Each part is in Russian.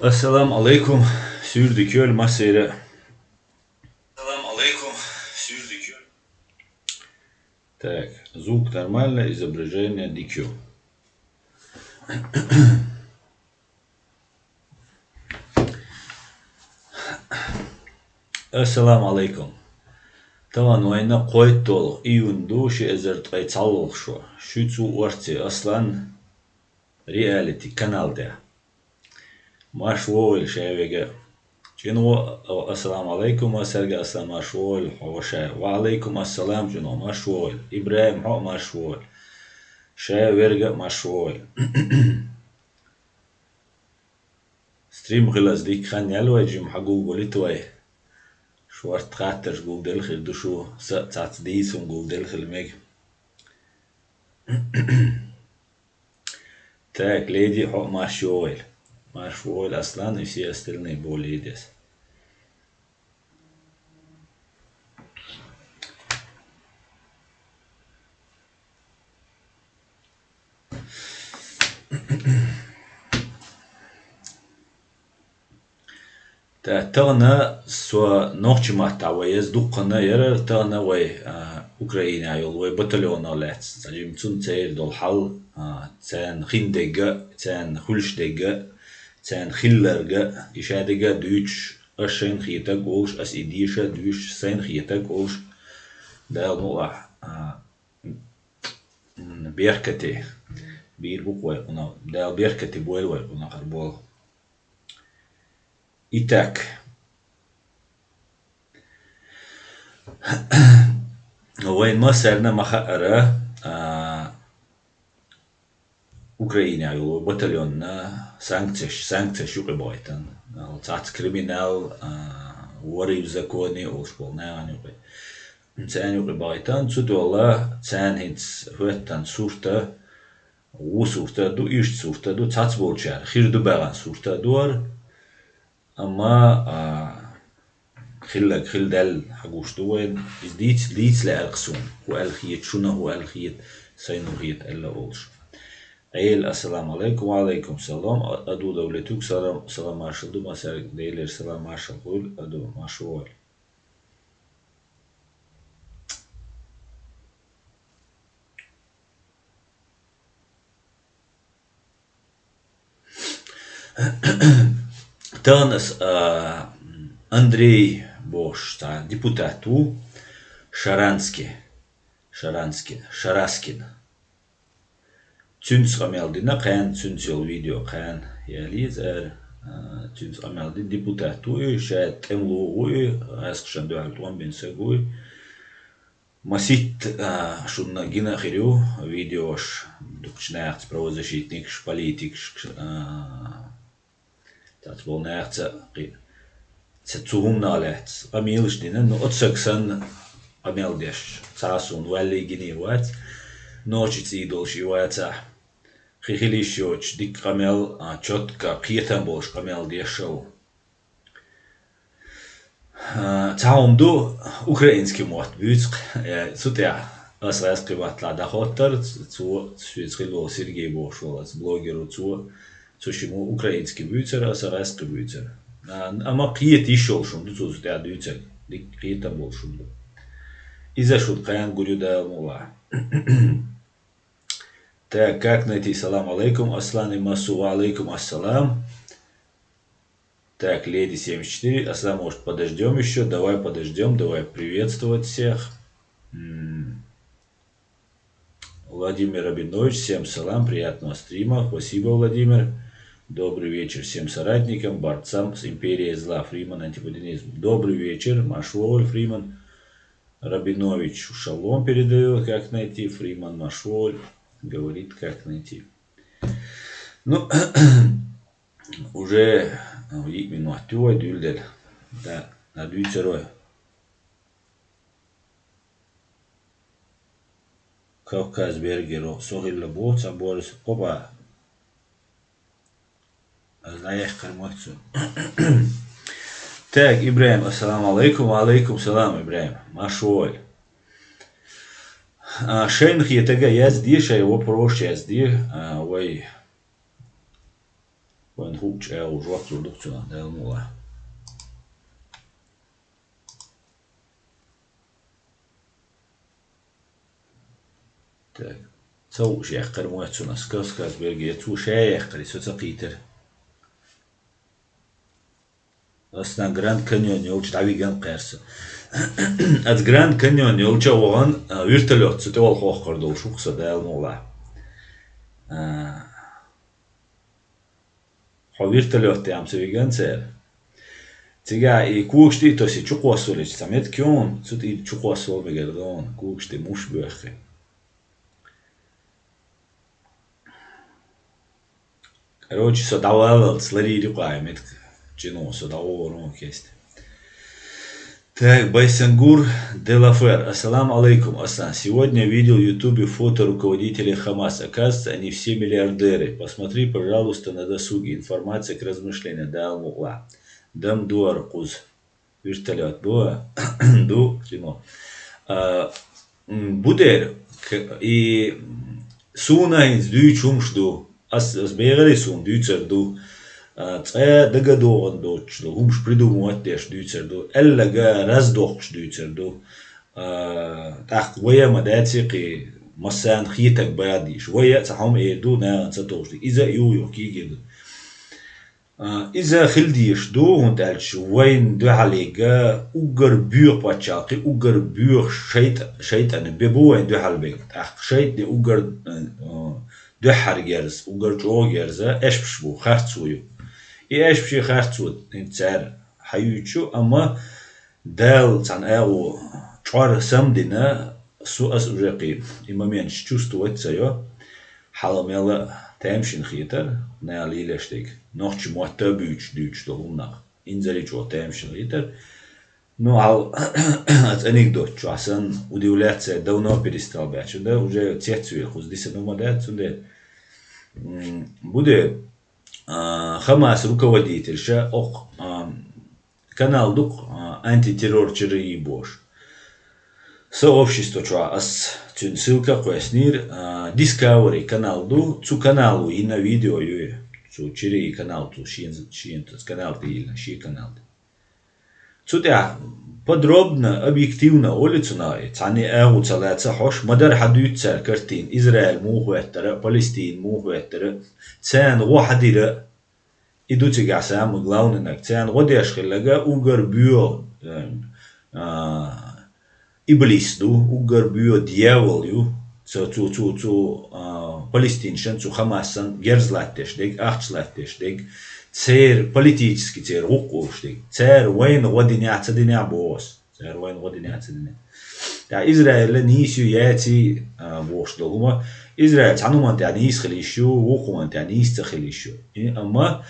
Assalamu alaikum, sürdükül masayla. Assalamu alaikum, sürdükül. Так, звук нормально, изображение DQ. Assalamu alaikum. طبعا وين قويت طول إيون دوشي إزرت قيت صلوخ شو تسو ورتي أصلا رياليتي كانال ده ما شوول شاويجا جنو السلام عليكم وسرقة السلام ما شوول وشا وعليكم السلام جنو ما شوول إبراهيم حق ما شوول شاويرجا ما شوول ستريم غلاز ديك خان يلوي جيم حقوق وليتوي شوارت خاطر قول دلخل دوشو سات ديسون قول دلخل ميج تاك ليدي حق ما شويل أصلا يسي أستلني بوليدس تغنى سو نوخش ما تعويز دقنا يرى تغنى وي أوكرانيا يول وي بطليون لات سجيم تون تير دول حل تان خيندجا تان خلشدجا تان خيلرجا إشادجا دوتش أشين خيتك أوش أس إديشة دوش سين خيتك أوش ده نوع بيركتي بير بوكوي كنا ده بيركتي بويل وي كنا خربول إيتاك وين ما سرنا مخأرة أوكرانيا يو بطليون سانكتش يقي بايتن تاعت كريمينال وريو زكوني أو شبولنا يعني يقي تان يقي بايتن تسودو الله تان هيتس هوتن سورتا وسورتا دو إيش سورتا دو تاعت بولشار خير دو باغان سورتا دور أما خلك خل دل حقوش دوين ديت لألقسون وألخيت شنو هو ألخيت سينو خيت ألا أولش عيل السلام عليكم وعليكم السلام أدو دولتوك سلام مارشال دو مسار ديلر سلام مارشال قول أدو ماشوال تانس أندري بوش تاع ديبوتاتو شراسكين تونس غمالدينا قان تونس يول فيديو قان يالي زار تونس غمالدي ديبوتاتو شات املوغوي اسقشان دو عالتوان بين ساقوي مسيت شونا جينا خيريو فيديوش دوكشناخت правозащитникш политикш تاتبولناخت تتوهمنالات قميلش دينا نو اتسكسن قميلديش تاسون والي جنيوات نوشي تيدولشي واتا خيخيليشيوش ديك قميل چوتكا قيتن بولش قميل ديشو تعاوم دو أوكرانيسكي موت بيتق سوتيا أسرائيلسكي باتلا دخوتر تو سويتسكيلو سيرجي بوشول بلوجر تو شمو أوكرانيسكي بيتر أسرائيلسكي بيتر أما قيت يشول شون دو سوتيا دويتر ديك قيتن بولشون دو إذا شو قيان قولوا دا مولا Так, как найти? Салам алейкум, аслан и массу, алейкум ассалам. Так, леди 74, аслам, может, подождем еще? Давай подождем, давай приветствовать всех. Владимир Рабинович, всем салам, приятного стрима. Спасибо, Владимир. Добрый вечер всем соратникам, борцам с империей зла. Фриман, антипутинизм. Добрый вечер, Машволь, Фриман. Рабинович шалом передает, как найти. Фриман Машволь говорит, как найти. Ну, уже минут тюй дюльдер, да, на дюйцерой. Кавказ бергеро, сохилла боца, борис, опа. Знаешь, кармакцию. Так, Ибраим, ассаламу алейкум, алейкум салам, Ибраим, Машволь. Шейн хиетага язди, шей вопрос язди, вай وين هوش وجوات لودكتنا ده الموضوع. Так. Zo zeggen we het zo naar skaskas bergen. Zo zeggen is het akiter. Als na Grand Canyon jolch davi gan qers. At Grand Canyon jolch ogan virtuelot zo tewal xox qardol shuqsa dal mola. Xo virtuelot am so vegan ser. Tiga I kuushti to si chuqwasolech samet kyon zo ti chuqwasol begerdon kuushti mush bexe. Короче, содавал сларили память, чино содавал рукест. Так, Байсангур Делафер. Ассаламу алейкум, Асан. Сегодня видел в Ютубе фото руководителей Хамас. Оказывается, они все миллиардеры. Посмотри, пожалуйста, на досуге. Информация к размышлению. Да, мула. Дам дуаркуз. Вертолет. Ду, кино. Будер. И суна из дючумшду. As beere zo'n Duitser do, daga do an Deutsch do, prидумывать des Duitser do, ellega razdoch Duitser do, ويا مداتي مسان خيتك باديش ويا تحوم do na تطوش إذا يوكي جد إذا خلديش do und als وين دو عليجا أجر بير باتشاقي أجر بير شيت أنا ببوين دو حلبيك شيت دي أجر دو حرجرز وجر جوجرز إيش بشبو خرطويو إيش بشي خرطود إنتار حيوتشو أما دال تان أو شعر سمدنا سو أس أجاقي إما مينش تشوستو وتسايو حالميلا تامشين خيتر نالي لشتك نوخش موتا بيوش دوش دولنا إنزلي جو تامشين خيتر نو هال أت أنيكدوت شو عشان وديولات سه دونا بريستال باتش ده وجا تيتسوي خوز دي سنومادات سنده bude Хамас руководитель ша ок канал дук антитеррорчеры и бош. Сообщество чуа ас тюн ссылка пояснир Discovery канал ду цу каналу и на видео ю цу чири канал ту шин канал ты или ши канал. Цутя подробно, объективно улицуна, цани эгу цалаца хош, мадар хадют цар картин, Израиль мухуэттера, Палестин мухуэттера, цан вахадира, идут и гасам, главный цан водяшхилага, угар бьё, иблисду, угар бьё дьявол, цу палестиншен, цу хамасан, герзлаттештег, ахчлаттештег, цер политический цер хукуштик цер войн годиняца диня бос цер войн годиняца диня та Израиль нисю яти бош долма Израиль цануман та нис хлишу хукуман та нис хлишу ама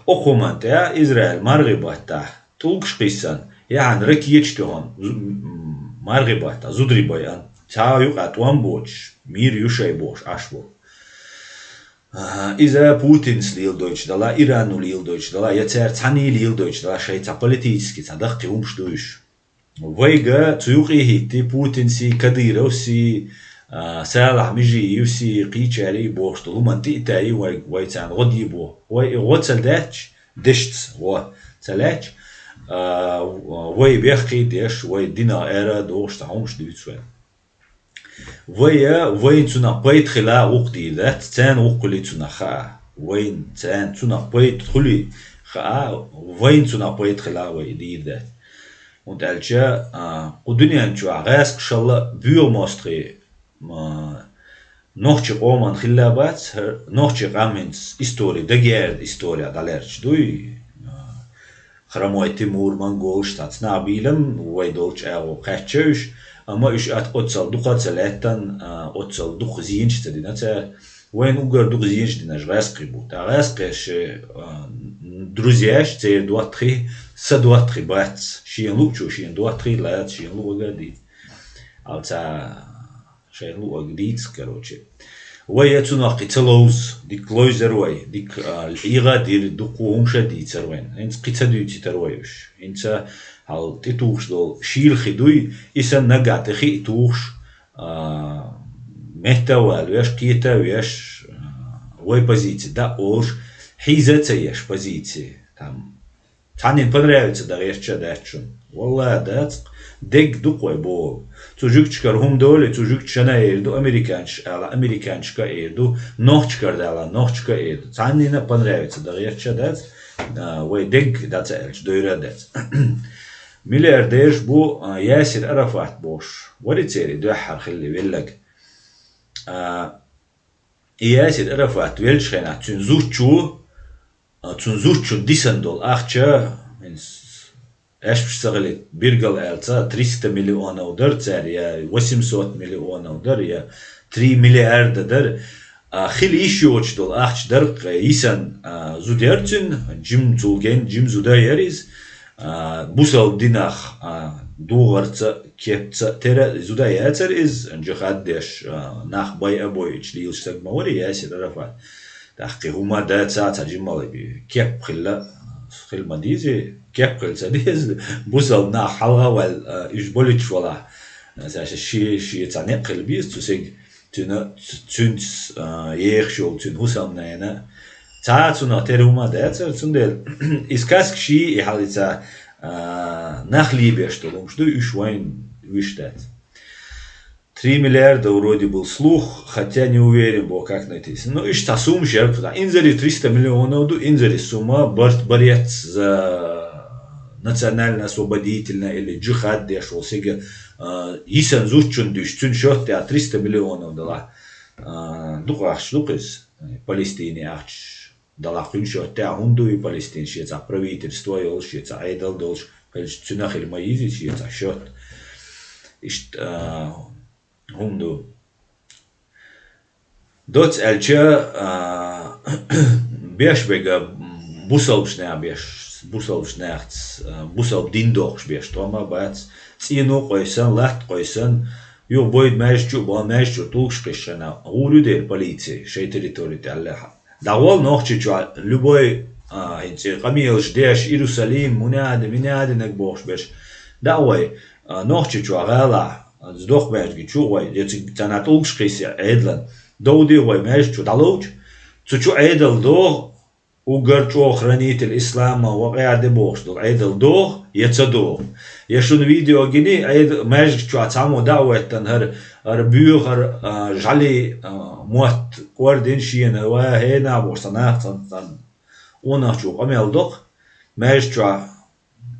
хукуман та Израиль маргибата тулкш қисан ян ракиечтон маргибата зудрибаян та юqatwan боч мир юшай бош ашбо إذا بوتين ليل دويتش دلا إيران ليل دويتش دلا يتر تاني ليل دويتش دلا شيء تبوليتيسكي تدقي همش دويش ويجا تيوقي هيتي بوتين سي كديرة وسي سالح مجي يوسي قيتش علي بوش دلو منطقة تاي ويتان غدي بو وغتسل داتش دشت وتلاتش وي بيخي ديش وي دينا إيرا دوش تهمش دويتش وين تنا بيت خلا وقتي ذات تان وقلي تنا خا وين تان تنا بيت خلي خا وين تنا بيت خلا ويدي ذات وتالجا قدنيا نشوا غاس شالله بيو ماستري نوخش قومان خلابات نوخش قامنس история دغير история دالرش دوي خرموي تيمور منغول شتات نابيلم ويدولش او قاتشوش أما إيش أتصل دقة سلاتن أتصل دق زينش تدينا تا وين أقدر دق زينش دينا جراسقي بو تا راسقيش دروزياش تير دواتري سدواتري بات شين لوكشو شين دواتري لات شين لو أقدي أو تا شين لو أقديت كروتشي ويا تناقي تلوز ديك لوزر وي ديك الإيغا دير دقوهم شديد سروين إنت قتدوتي ترويش إنت هل تتوش دول شيل خدوي إسان نقعت خي توش مهتا والويش كيتا ويش وي بزيتي دا أوش حيزتيش позиции. Там, Танин понравится, да решча дачун. Wallah, daц, дег дукой бол. Çocukçukar hum dole çocukçana erdu американчка erdu, nohчкар дала, nohчка erdu. Танина понравится, да решча daц, way дег daц elç, döyre dac. Milyarder bu Yasir Arafat boş. Variteri döhhar khilli vellak. Yasir Arafat velçkhena tünzurçu disandol akça اشتغلت بيرجل التا 300 مليون دولار تاع يا 800 مليون دولار يا 3 مليار دولار خيل يشوش دول اخش درق يسن زوديرتن جيم تولген جيم زودايريز بوسال ديناخ دوغرت كيبت ترى زوداياتر از انجخدش ناخ باي ابوي تشليل شتك موري ياسر رفع تحقي هما دا تاع جيمال كيب خيل مديزي كيف قلت هذه بوصل نا حلقة ولا إجباري ولا زاش شيء تعنق البيز تسيج تنس يخشول تن هوسام ناينا تنا تروما داتر تندل إسكاس شيء يحلي نخلي بيشتغلون شدو يشوين ويشتات 3 миллиарда вроде был слух, хотя не уверен был, как найти. Ну, и что сумма жертва. Инзари 300 миллионов, инзари сумма, борец за национально-освободительное или джихад дешел. Сега, исан зучун дюштун счет, 300 миллионов дала. Духа штукис, Палестине ахч дала хун счет, хунду и Палестин, шеца правительство, шеца айдал долж, цунах или маизи, шеца счет. Hundu. Dots elçe beşbega busalbşnea busalbşneachts busal dindox beş toma bats sinu qoysan laht qoysan yo boyd mejcu ba mejcu tulşqışana ulu der politsiya şey territoriy Allah. Davol noxçi любой инте qamil jdesh Jerusalem munad nekbox beş. Davay noxçi gala Сдох мешги чугой, если тянат улшкися эдлан, доуди гой меш чу далуч, цучу эдл до угарчу хранитель ислама вaqaade бошдол эдл до яцадо. Яшун видео гини эд меш чу атамо даветтан хар бюхар жали мот координ шиена ва хена босана тан онachу амелдок меш чу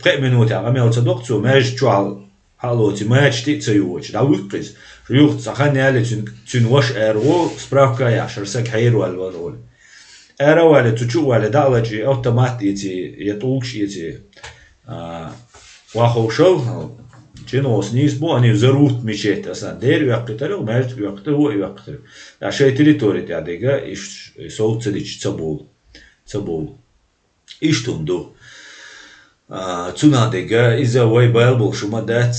3 минути амелцадок цу меш чу Hallo, die match dit zo joch. Da wukris. Joch sachen alle tun wash erwo spravka ja, sek hayro al wal. Era wala tuchu wala dalaji automatiti yatulkshiti. Wa khoshow جنوس نيس بو أني زروت مشيت أصلا دير يقتلوا ما يقتلوا هو يقتل عشان تريتوري تاع ديجا إيش صوت سديش تبول إيش تندو تنا ديجا إذا واي بالبو شو ما دات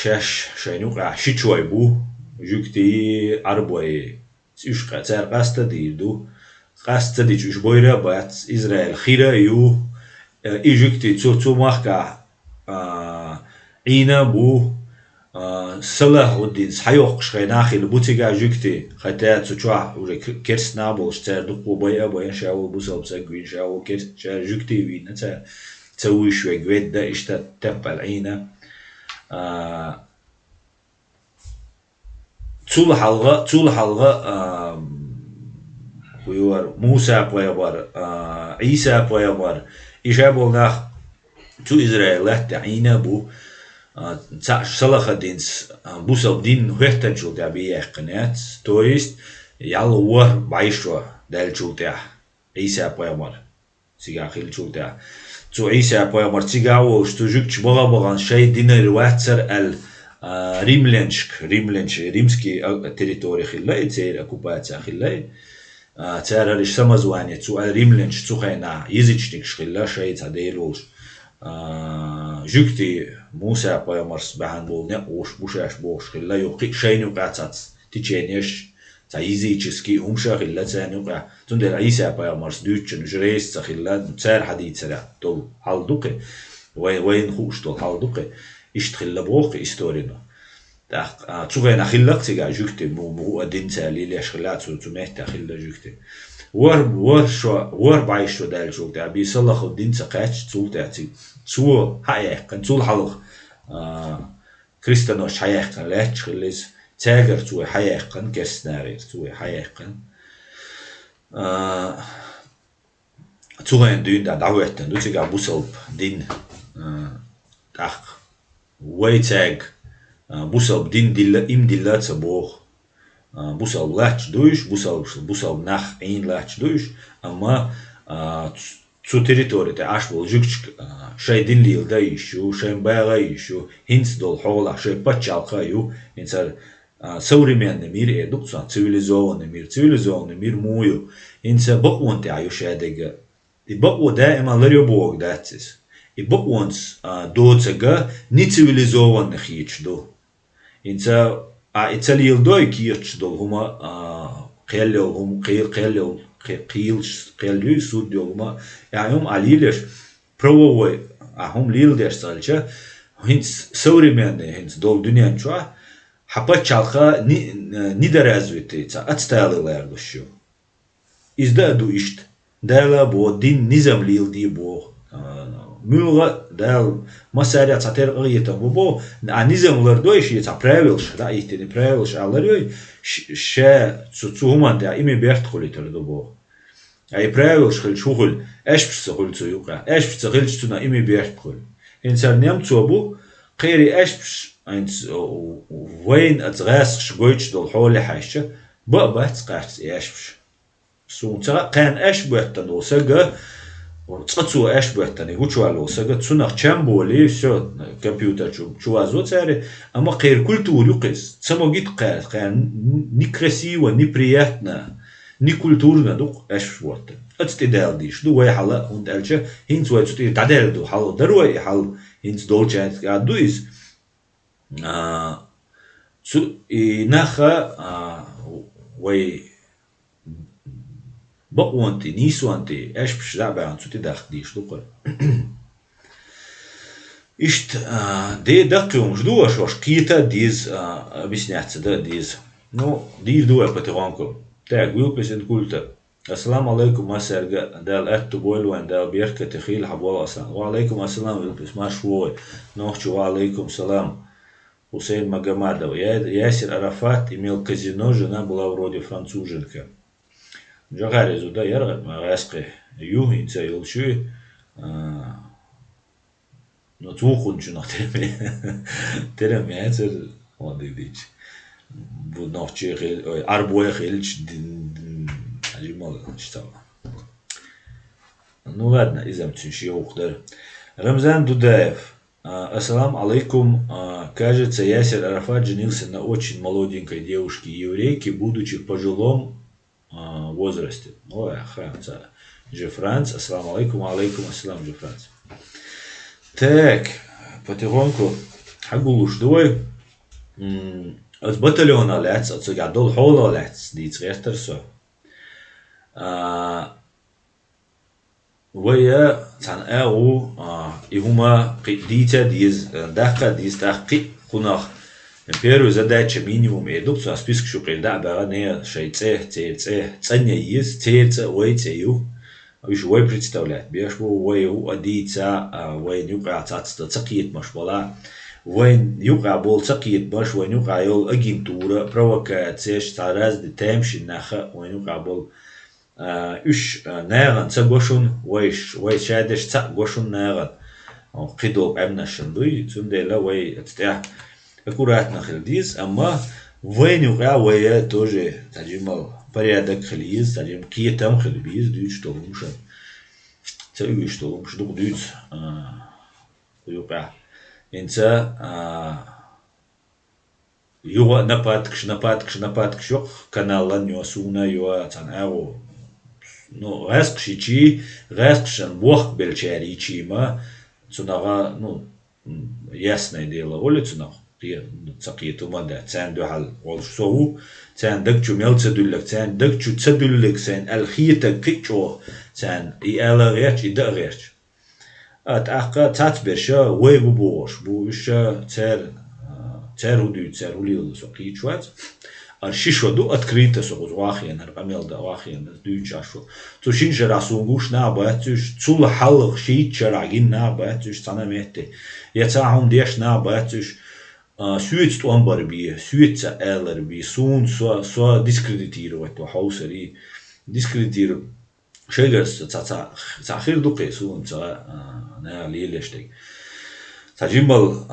شاش شينوق عشيتشوي بو جوكتي أربعة إيش قتار قاستا ديردو قاستا ديش إيش بويرا بات إسرائيل خيرا يو إيجوكتي تو ماخكا عينا بو صلاح الدين حيوق شخيناخي لبوتيجا جوكتي خيتات سوتشوا ولا كيرس نابل شتار دقو بايا شاو بوسل بسقوين شاو كيرس جوكتي وين تا تسوي شوي قويد دا اشتا تبع العينا طول حلقة ويور موسى بايبر عيسى بايبر إجابوا ناخ تو إسرائيل لحت عينا بو صلاح الدين بوسل دين هتنجل دا بيح قنات تويست يالو ور بايشوا دالجل دا عيسى بايبر سيجا خيل جل دا تو عيسى بايبر تيجاو شتوجك بغان شاي دينر واتسر ريمسكي تريتوري خلا تير оккупация خلا تير ليش سمزواني تو ريملنش تو خينا يزيچنيك خلا شاي تديلوش جوكتي موسى بايمرس بهان بول نقوش بوشاش بوش خلا يوقي شاينو قاتات تيچينيش تايزيچسكي همشا خلا تانوقع تندل عيسى بايمرس دوچن جريس خلا تسار حديث سرا تو حلدوقي وين خوش تو حلدوقي اشتخلا بوقي استورينو تا تسوغينا خلا تيغا جوكتي مو ادين تالي ليش خلا تو مهتا خلا جوكتي ور بايشو دال شو تاع بيصلح الدين سقاش تول تاعتي تو حياة كان تول حلق كريستيانوش حياة كان لا تخلص تاجر تو حياة كان كسناري تو حياة كان تو عند دين دعوة دو تيجا بوسلب دين تاخ ويتاج بوسلب دين ديلا تبوخ بوسلب لاتش دوش بوسلب نخ عين لاتش دوش أما تسو تريتوري تعاش بالجوكش شيء دين ليل دايشو شيء باغايشو هنس دول حولا شيء بتشال خايو هنسر современный мир эдукция цивилизованный мир мою هنسر بقون تعيو شادقة بقو دائما لريبوغ داتس بقونس دوتسغا ني цивилизованный خيتش دو هنسر إتاليل دوي كيرتش دول هما قيلو هم قيل سود هما يعني هم عليلش правовой هم ليل درسالچа هنس современный هنس дол dünya çua hapa çalxa недоразвитый отсталый şu izda işt dala bu din nizam lil di bu mülga dal masarya tater ğıyeta bu nizamlar do işi ta правил da ihtini правил alıyor şe çuğman da imi bert xoliter do bu ay правил xil şuğul eşpsi xul çuyuqa eşpsi xil çuna imi bert xol insan nem bu قيري أشبش أنت وين أتغاسش جويتش دول حول حاشة بقى تقعد أشبش سون ترى كان أشبه تنو سجى وتصو أشبه تاني هو شو على سجى تسونا تشامبولي شو كمبيوتر شو أزود ساري أما غير كل يقيس سمو جيت قاعد كان ني كرسي وني برياتنا ني كولتورنا دوق أشبش وقت أتستدل ديش دو واي حلا هند ألشة هند واي تستدل تعدل دو حلا دروي حل هند دولشات قاعد دويس نخا واي بقوانتي نيسوانتي اش بش دعبا عن سوتي داخل ديش دوقر اشت دي دقي ومجدوه شوش قيتا ديز بسنعت دا ديز نو دير دوه بتغانكو تاق ويوبس ان قلت السلام عليكم ما سرقا دال اتو بويلوان دال بيركة تخيل حبوال السلام وعليكم السلام ويوبس ما شوي نوحشو وعليكم السلام Хусейн Магомадов. Ясир Арафат имел казино, жена была вроде француженка. Джагари зуда ярга, магаски ю, инца илчуи. Но твухун чунах терем яцер, он дидич. Буднахчи хил, арбуя хилч, ажимал штава. Ну ладно, изамчиши ухдар. Рамзан Дудаев. Ассалам алейкум. Кажется, Ясир Арафат женился на очень молоденькой девушке-еврейке, будучи в пожилом возрасте. Ой, Франц. Же Франц. Ассалам алейкум. Алейкум ассалам, же Франц. Так, потихоньку. Хагулуш двой. От батальона лец, от гадол хола лец, диц рехтерсо. ويا تان أو إهما قديتا ديز دقة ديز تحقيق خناخ بيرو زادات مينيموم إدوك سو أسبيسك شو قيدا بقى نيا شيء تانية يز تيرتا وي تيو ويش وي بريتستولات بيش وي هو أديتا وين يقع تقيت مش بلا وين يقع بول تقيت مش وين يقع يول أجنتورة بروكاتسيش تاراز دي تامشي نخا وين يقع بول üç nägen tsagoshun wesh shadish tsagoshun nägen qidop amnashin duy tundela way atsta аккуратно хилдиз amma вен юга way тоже таджимал порядок хилиз таджим киетам хилбиз дүйч толумша тсэгүш толумш дуг дүйц юга энца юга напаткш yok kanallan yosuna yo tan aro ну раскшичи раскшан бог белчари чима цунага ну ясное дело улицунах ты цакиету мада цан духал олшоу цан дакчу мелцедуллек цан дакчу цедуллек цан алхита кичо цан и аларяч и даряч ат ака цатберша вейбу бош бу иша цер удю цер улил со кичват شيشو دو открыто согуз واخين رقميل دا واخين دوجاشو تو شين جراسونغوش ناباتش تول حلق شيت شراغين ناباتش تنامته يتاهم ديش ناباتش سويت تومبر بي سويت элер بي سون سو ديسكريديتировать хаусери ديسكريدير شيغس تا خير دوقي سون تا نا ليلشتي تجمل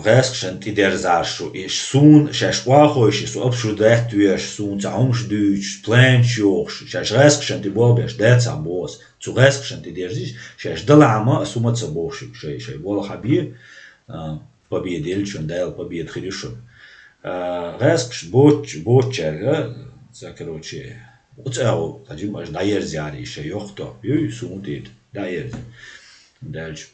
غاسكشن تيدر زارشو إيش سون شاش واخوش سو أبشو دات ويش سون تعمش دوش بلانش يوش شاش غاسكشن تبوبيش دات سامبوس سو غاسكشن تيدر زيش شاش دلعما سوما تسبوش شي بول حبيه побед дельчон дал побед хришон غاسكش بوتشر за короче وتاو تجمل داير زاري شي يخطو يو سون تيد داير دالش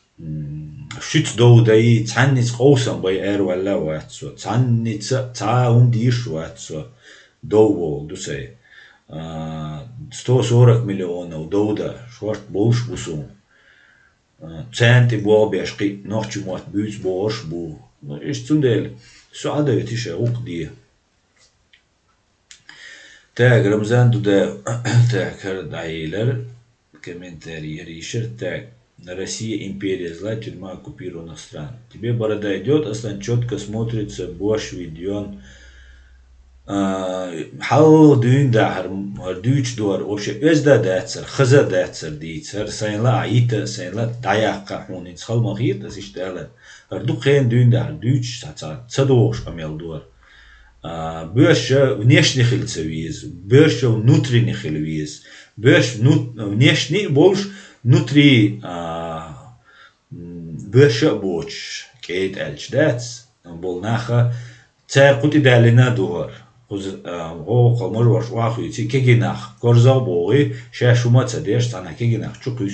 شيت دو داي تعنيت قوسن باي ار ولا واتسو تعنيت تاهم ديش واتسو دو دوسي 140 مليون ودودا شورت بوش بوسون центи бобешки ночи мот бюц бош бу ايش تندل سعادة يتيشا وقدي تاج رمزان دودا تاج هرد عيلر комментарий ришер таг на Россия империя зла, тюрьма оккупированных стран. Тебе борода идет, Аслан четко смотрится, бош виден. حاول دين ده هردوش دور وش إزدا داتسر خزا داتسر ديتسر سين لا عيتا سين لا دايقة حونين خل مغير ده سيشتغل هردو خين دين ده هردوش تصدوش أميل دور بيرش ونيشني خل سويز بيرش ونوتري خلويز بيرش ونيشني بولش نوتري بيرش بوش كيد ألش داتس بول ناخا تار قطي دالنا دور هو قمر وش واخو يتي كيجناخ كورزا بوغي شاشوما تديش تانا كيجناخ تشوكوس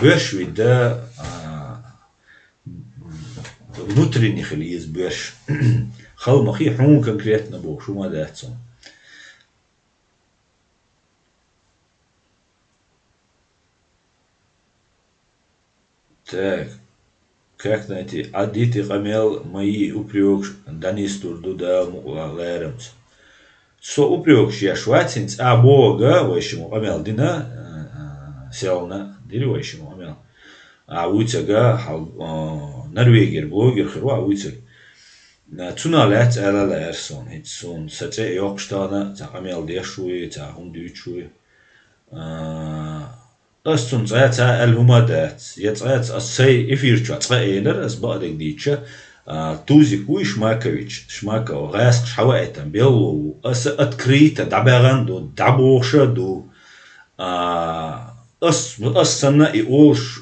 بيرش ويدا внутренний خليز بيرش خل مخي حون конкретно بو شو ما داتسون так как найти адити камел мои упрек данис турду да леремц со упрек я шватинц а бога вайшему камел дина селна дири вайшему камел а уйцага норвегер блогер хрва уйцаг цуналат ала лерсон хитсон сате йокштана та камел дешуи та хундучуи أصلاً زعت الهمادات يتعات السي إفيرتشا تغيير أسبق ديتشا توزي كوي شماكويتش شماكا وغاسق شحوائتا بيلو أتكريتا دعباغاندو دعبوشادو أصلاً إيوش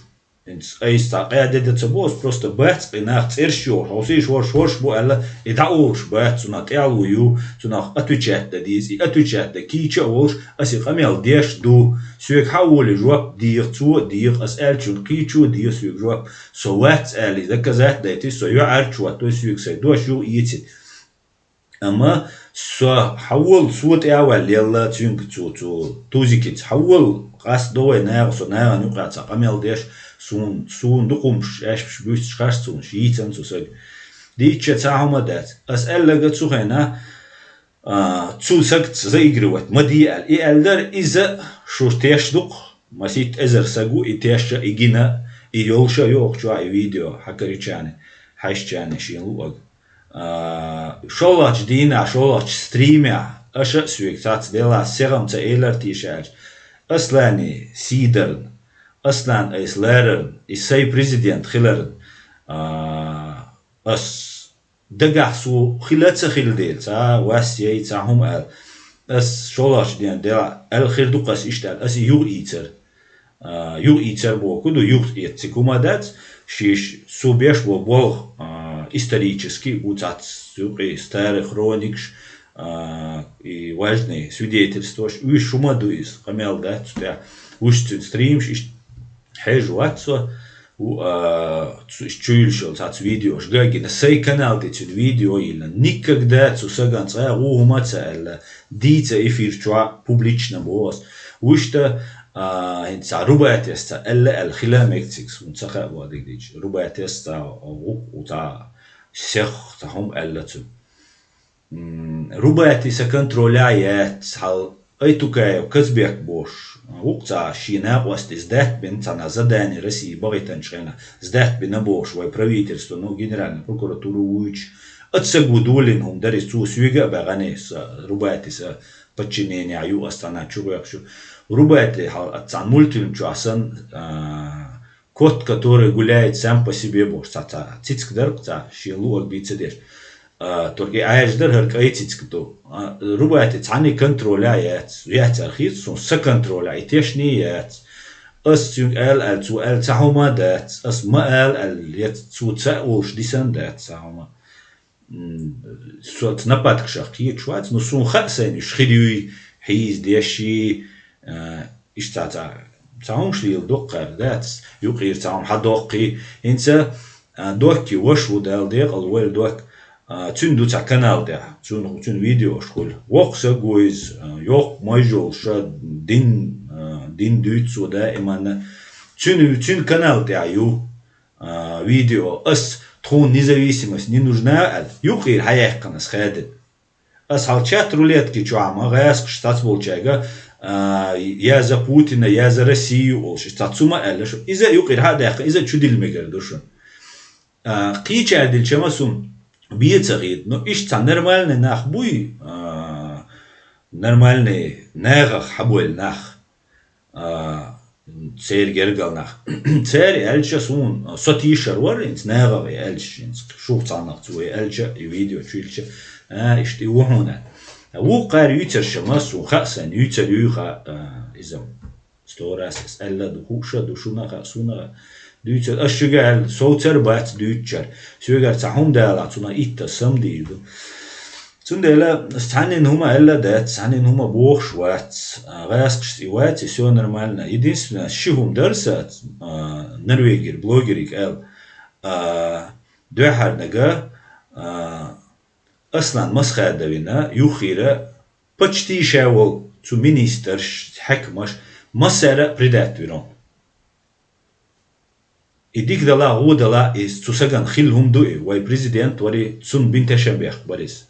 أيستا قاعدة تبوس просто бац и nach цершо хауси шорш бу alla и даош бац на тялу ю цунах отвечать да диз и отвечать да кича ош аси камел деш ду сюк хаули жоп дир цу дир ас элчун кичу дир сюк жоп so what ali да казат да ти so ю арчу то сюк се до шу ити ама so حول صوت اول يلا تشنك تو توزيكت حول قاس دوي ناغ so ناغ نقرا قامل ديش سون دقمش اش بيش شخص سون شيتن so sag دي تشاهم دات اسال لقت سو هنا تو سكت زيغروت مدي ال الدر اذا شو تشدق مسيت ازر سغو اتيش ايجينا يولشا يوخشوا فيديو حكريچاني حاشچاني شيلو شولاچ دينا شولاچ ستريميا اش سويكتات ديلا سيرم تا ايلر تيشاج اصلاني سيدرن اصلان ايس ليرن ايساي بريزيدنت خيلرن اس دغاسو خيلاتس خيلديل تا واسيي تا هم ال اس شولاچ دين ديلا الخير دوقاس اشتال اس يو ايتر بو كدو يو اتسكومادات شيش سوبيش بو исторически уцат сюрприз старый хроникш и важные свидетельства уж шумадуис камел да тебя уж стримш хежуатсо чуйлшел цац видео жгаги на сей канал эти видео или никогда цусаганца румацала дица эфир чуа публично бос уж-то انت ربعتست الا الخلامكتكس ونسخه واديك ربعتست وتا شيخ تاهم الاتو رباتي سكنترولايات حال ايتوكاي وكزبيك بوش وقتا شينا وست ازدهت بين تانا زداني رسي بغيتن شينا ازدهت بنبوش وي правительство ну генеральная прокуратура уич отсагудулин هم дарис цу сюга багане рубати с подчинения аю астана чугакшу рубати отцан мультфильм чуасан кот который гуляет сам по себе бош цаца цицкдар ца шилуак бицедеш Только аеждер херкаитец кто рубати цани контроляет яц архиц сун саконтроля итешният ас цун эл цу эл цахума дат ас ма эл ят цу цаулш дисандат цахума сот нападк шахки чуац ну сун хасен шхидуй хиз деши иштата цаумш лил доқар дат юқир цаум хадоқи инса доки вошу дал дек алвел док تون دو تا کانال ده تون ویدیو شکل وقت گویز yok majol şa din düt so da eman tun канал ده ю видео as трон независимость не нужна юқир хаяққанас хадид as халчат рулетки чуама гаяс штат болчага я за Путина я за Россию ол штатсума алш иза юқир хадaq иза чудилмегер душун қича адил чамасун бьется, но ищется нормальный нах буй, нормальный нах хабуэль нах, царь гергал нах, царь эльча сун сотишер варинс нахавый эльчинс шухцанах цуй эльча и видео чильча, ишти ухуна, вукар ютер масу хасан ютер юха изам сторас элла духуша душунаха сунаха Duitser asjugal soter bat duitser sugar tahum dala tuna itta samdidu Zundela станин хума элла дат станин хума бог шват раскшти вати все нормально единственное шихум дарсат норвегер блогерик эл дуахарнага аслан масхадавина юхира почти шавол цу министр хакмаш масара предатвирон إديك دلا هو دلا إس تسجن خلهم دوي واي بريزيدنت وري تسون بنت شبيخ بريس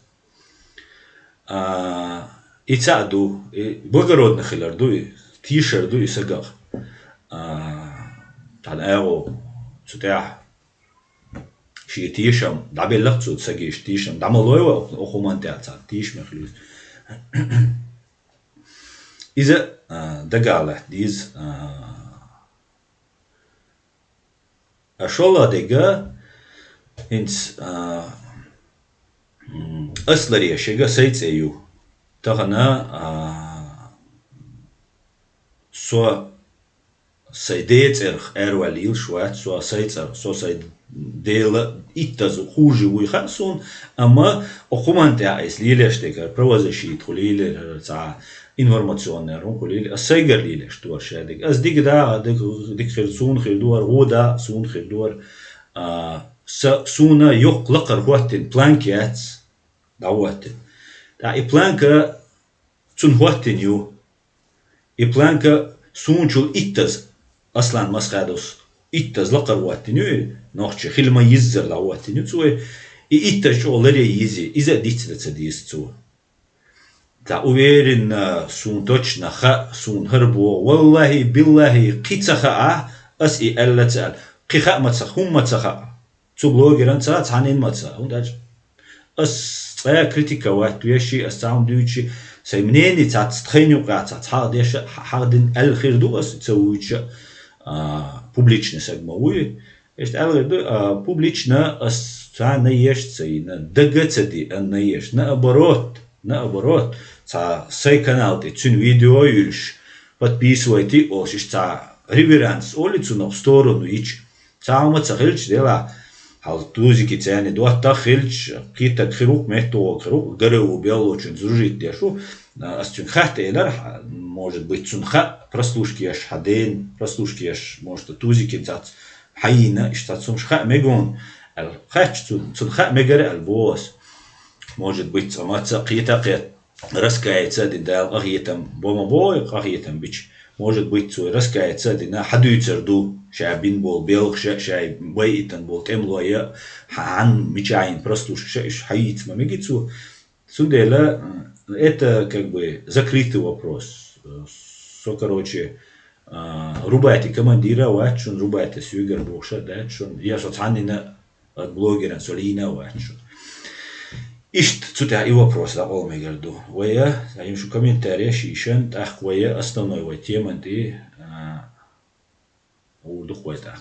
إتساعدوا بقرود نخلر دوي تيشر دوي سجاق تعال أو تتاح شيء تيشم دعبي لقطو تسجيش تيشم دعملوه وأخوان تعال تيش مخلوز إذا دقالة ديز أشولا دقا إنس أصلري أشيغا سيت أيو تغنى سو سيديت إرخ أرواليل شوات سو سيت إرخ سو سيد ديلا إتازو خوجي ويخاسون أما أخوان تعيس ليلش دقا بروازشيت خليل تاع информационная руколили асайгар лили что шадик аз дик да дик хирсун хирдуар года сун хирдуар суна yok лакар хуаттин планкят даваттин да и планка сун хуаттин ю и планка сунчул иттаз аслан масхадус иттаз лакар хуаттин ю нохче хилма йиззер даваттин ю цуй и иттаж оларе йизи иза дицлеца дис цуй تا уверен сун точно ха сун хербо والله بالله قيتخا اس اي ال تال قيخا متخوم متخا تو بلوجرن تا تانين متخا und اس ترا كريتيكا وات يشي استاوند دوتشي سيمنيني تات تخينو قاتا تا ديش حادن الخير دو اس تويتش публично сагмовуй эст ال публично اس та наешцей на дагацеди наеш наоборот تا سي канал ты цун видео юльш подписывайте олшиш та реверанс олицу на сторону ич цаама цахилч дела хал тузики цяни дуатта хилч кита хирук мехто хирук гару биологичен зружит дешу астун хателер может быть цунха прослушки аш хаден прослушки аш может тузики цац хайна иштацум шха мегон ал хач цунха мегар ал бос может быть самаца кита раскается дал агитам бомобой агитам бич может быть цой раскается дина хадуйцерду шабин бол белх шай байтан бол темлоя хан мичайн прослуш хайт мамигицу Судела, это как бы закрытый вопрос. Короче, рубайте командира, ватшун, рубайте сюгер боша, датшун. Я соцанина от блогера солина ватшун. Ишт цутя и вопрос да олмегерду. Вая, я шу комментария шишен, так вая основной вай тема ты урду хвайта.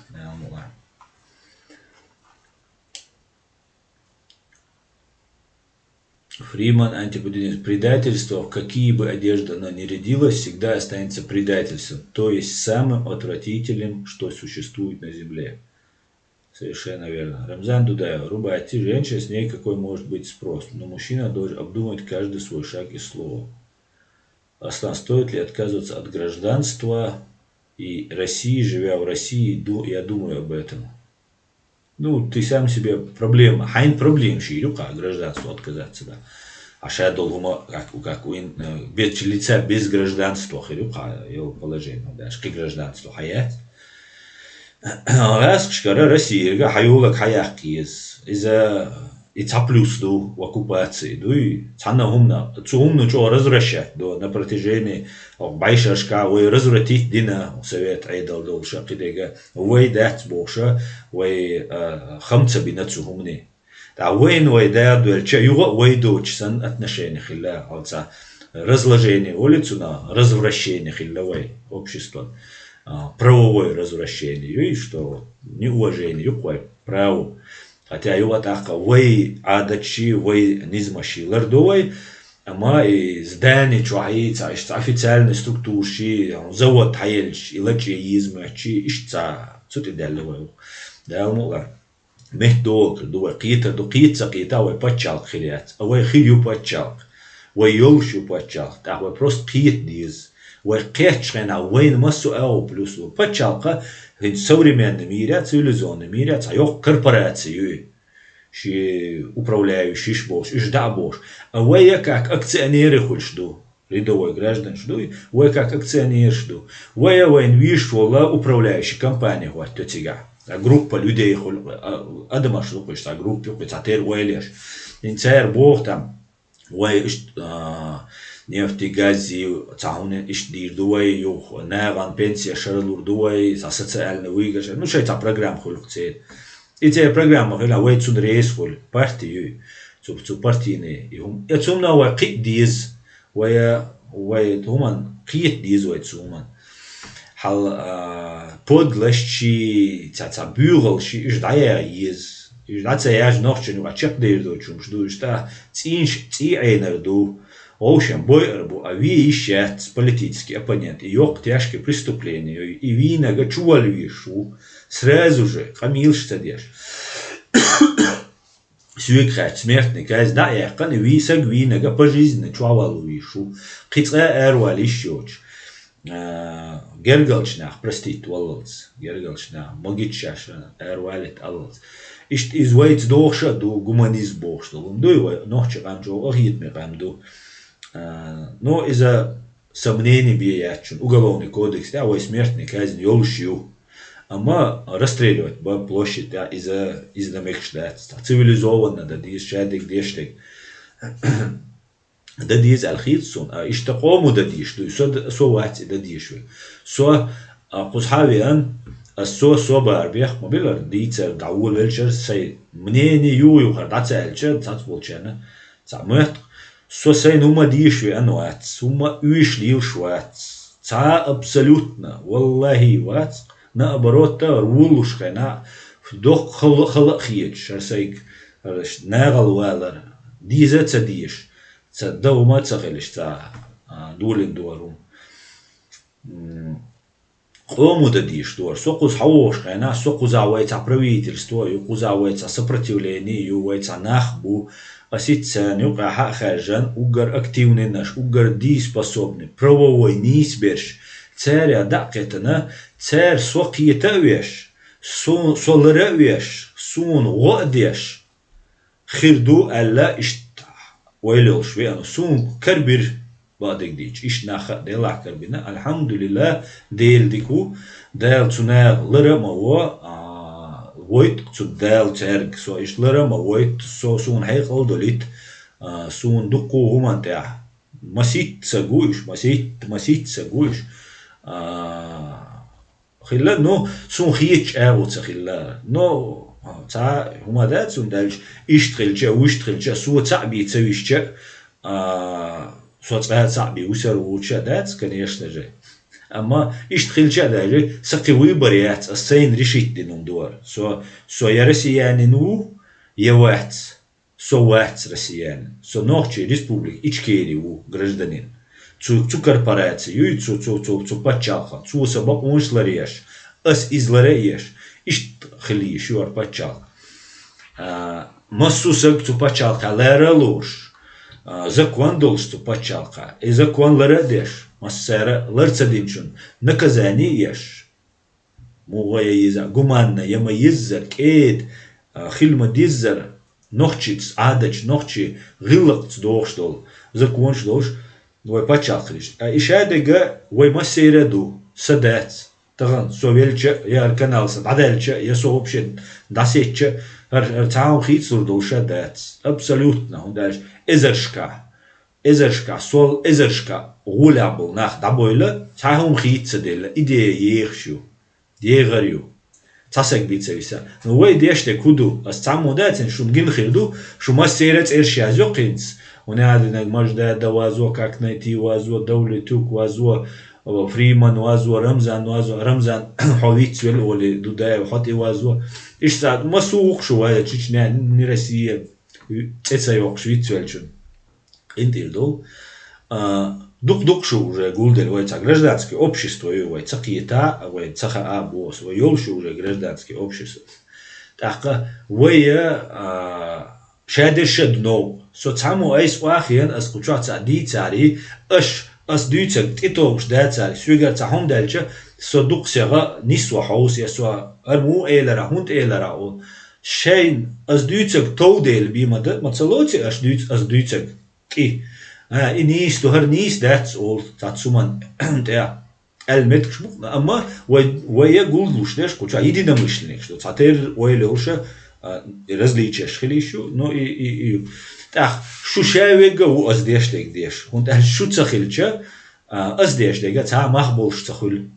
Фриман, антипатинизм. Предательство, какие бы одежда она ни рядилась, всегда останется предательством, то есть самым отвратительным, что существует на земле. Совершенно верно. Рамзан Дудаев. Рубайте женщина, с ней какой может быть спрос. Но мужчина должен обдумать каждый свой шаг и слово. Аслан, стоит ли отказываться от гражданства и России, живя в России, я думаю об этом. Ну, ты сам себе проблема. Хайн проблем ширука, гражданство отказаться, да. А сейчас долго, как без лица, без гражданства, хирука, его положение, да, что гражданство, хаят. Раз, шкара Россия, хаюлак хаяхкиз, из-за плюс до оккупации, до и цана умна, цумну что возвращать, до на протяжении байшашка, ой развратить дина совет айдал долша кидега, ой дать боша, ой хамца бина цумни. Да ой да дверча юга ой дочсан отношения хилля, алца разложение улицу на развращение хилловой общества. Правовое развращение, и что неуважение, юквай право. Хотя его так вой адачи, вой низмаши лардовой, ама и здание чуаица, официальной структурши, завод хаельч, илачи измачи, ишца, цути дальевой. Далмула. Мехдол, дуа кита, до кица, кита, вой пачалк хилят, а вой хилю пачалк, вой ёлшу пачалк, так вой просто кит диз. وقيتشغنا وين مسو أو بلوسو بتشالقة هن современный мир, цивилизованный мир, цаёк корпорации, ши управляющий шбош, иждабош, а вы как акционеры хульшду, рядовой граждан жду, вы как акционер жду, вы виш вола управляющая компания вот тетига, а группа людей хуль, адама что хочешь, а группа хочешь, а тер уэлеш, инцер бог там, вы нефти гази цауне ишдир дуай юх наган пенсия шарлур дуай за социальный выигрыш ну что это программа хулукцет эти программы хила вай цун рейс хул партию цу партийные и хум это сумна вай кит диз вай туман кит диз вай цуман хал подлащи ца бюролши иждая из иждаца яж нохчен вачек дирду чум жду что ци эйнерду Оушен бойербу, а ви ищет политический оппонент, и йог тяжкие преступления, и ви нага чувал вишу, сразу же хамилш садеш. Сюекхать смертный каз, да яхкан, и ви саг ви нага пожизненно чувал вишу, кицка эрвали щоч. Гергалчнах, простит, валлц, гергалчнах, могитчаша, эрвалит аллц. Ишт извайц дохша, до гуманизм бохштал, до его нохча ганчо, ахит ми гамду. Но из-за сомнений биячун уголовный кодекс, да, ой смертный казнь ёлшью, ама расстреливать по площади, да, из-за мекштат, цивилизованно, да, диз шадик дештик, да диз алхитсун, а иштакому да диш, то есть со вати да дишвы, со кузхавиан, а со барбех, мобилар дицер даул велчер, сей мнение ю хардаца элчер, цац волчена, цамет. So sein дишви ануат, сума уишлил шват. Ца абсолютно, валлахи ват, наоборот, рулушка, на вдох халахиет, шарсайк, нагал валар, дизе ца диш, ца даума цахелиш, ца дулин дуарум. Хому да диш дуар, сокус хаошка, на сокус авайца правительство, юкус авайца сопротивление, ювайца нахбу, Осицан юка хажан угар активный наш, угар дееспособный, правовой неизбежь. Царя дакетана, царь сокиетавеш, соларавеш, сун водеш. Хирду алла ишта. Уайлил швеяну, сун карбир бадик дич. Ишнаха дела карбина, алхамдулилlah, дейл дику, дейл цуна лара маwa, Voit zu del terg so is lera ma voit so soon hegel dolit سون دقو همان تاع مسيت سجوش مسيت سجوش خلا نو سون خيتش أوت خلا نو تا هما دات سون دالش إشتغلجا وإشتغلجا سو تعبي تسويشجا سو تعبي وسر وشا دات كان يشتغل أما إشتغلجا دالي سقي بريات السين رشيت دينهم دوار سو يرسي يعني نو يوات سوات россияне, со ногче республик ичкери у гражданин. Цу корпорации, цу пачалха, цу собак уншлариеш, ас изларееш, ишт хлиш юар пачал. Массусак цу пачалха лера луш, закон долж цу пачалха, и закон лера деш, массера ларцадинчун, наказание еш. Мугая еза, гуманна, яма еззар, кейд, хильма диззар, نوخچيتس عادج نوخچي غلقت دوخشتول زكونش دوش وي باتشاخريش اشادغا وي مسيردو سدات تغن سوفيلچا يا الكنال سد عدالچا يا سوبشن داسيچا تاو خيتسور دوشا دات ابسولوتنا هونداش ازرشكا سول ازرشكا غولابل ناخ دابويلا تاهم خيتس ديلا ايدي يخشو ديغريو تاسك بيتسويسا وي ديشتي كودو استعمو داتن شو نجين خيردو شو ما سيرت إرشي عزو قينس ونعدنا مجدا دوازو كاكنيتي وازو دولة توك وازو فريمان وازو رمزان حويت سويل ولي دوداي وحطي وازو إيش ساعد ما سوق شو هذا تشيش نرسيه تسا يوق شويت سويل شون انتي دول дук шо уже гулдел войца гражданское общество и войца киета войца абос войолшо уже гражданское общество так войя шадершед но соцаму айс вахиен ас кучаца дицари ас дицак титош дацари сугар цахом дальча со дук сега нисва хаус ясва арму элера хунд элера о шейн ас дицак тодел бимада мацалоти ас дицак ки إنيس تهر نيس that's all تاتسومان تيا المت كشمو أما ويا قولوش ليش كوتشا يدينا مشلنيش تو تاتير ويلوشة رزليتش خليشو نو تاخ شو شاويجا وأزديش تيجديش هون شو تسخيلشة أزديش تيجا تا مخبولش تخيل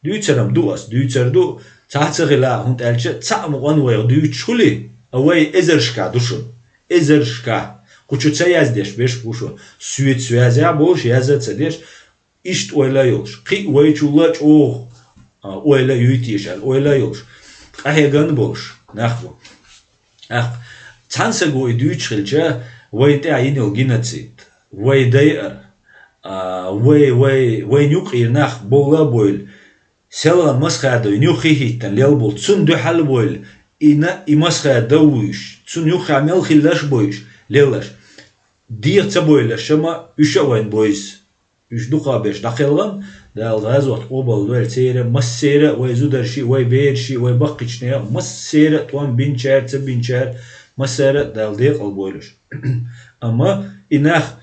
دويترم دوس دويتر تا تسخيلا هون تالشة تا مغان ويا دويتشولي أوي إزرشكا دوشون إزرشكا Кучуца яздеш, беш пушо, сюет связя бош, язаца деш, ишт ойла йолш, қи ойчулач ох, ойла юйтишал, ойла йолш, қахеган бош, нахву. Ах, цанса гой дючхилча, войте айнил геноцид, войдайар, вой нюқир нах бола бойл, села масхада нюхихиттан лел бол, цун духал бойл, и масхада уиш, цун нюхамел хиллаш боиш, лелаш. دير تبوي لشما يشوين بويز يش دقا بيش دقيلغن دا الغازوات قوبل دوال سيرة مس سيرة ويزودر شي ويبير شي ويبقيش نيا مس سيرة توان بينشار تبينشار مس سيرة دا الديق البويلش أما إناخ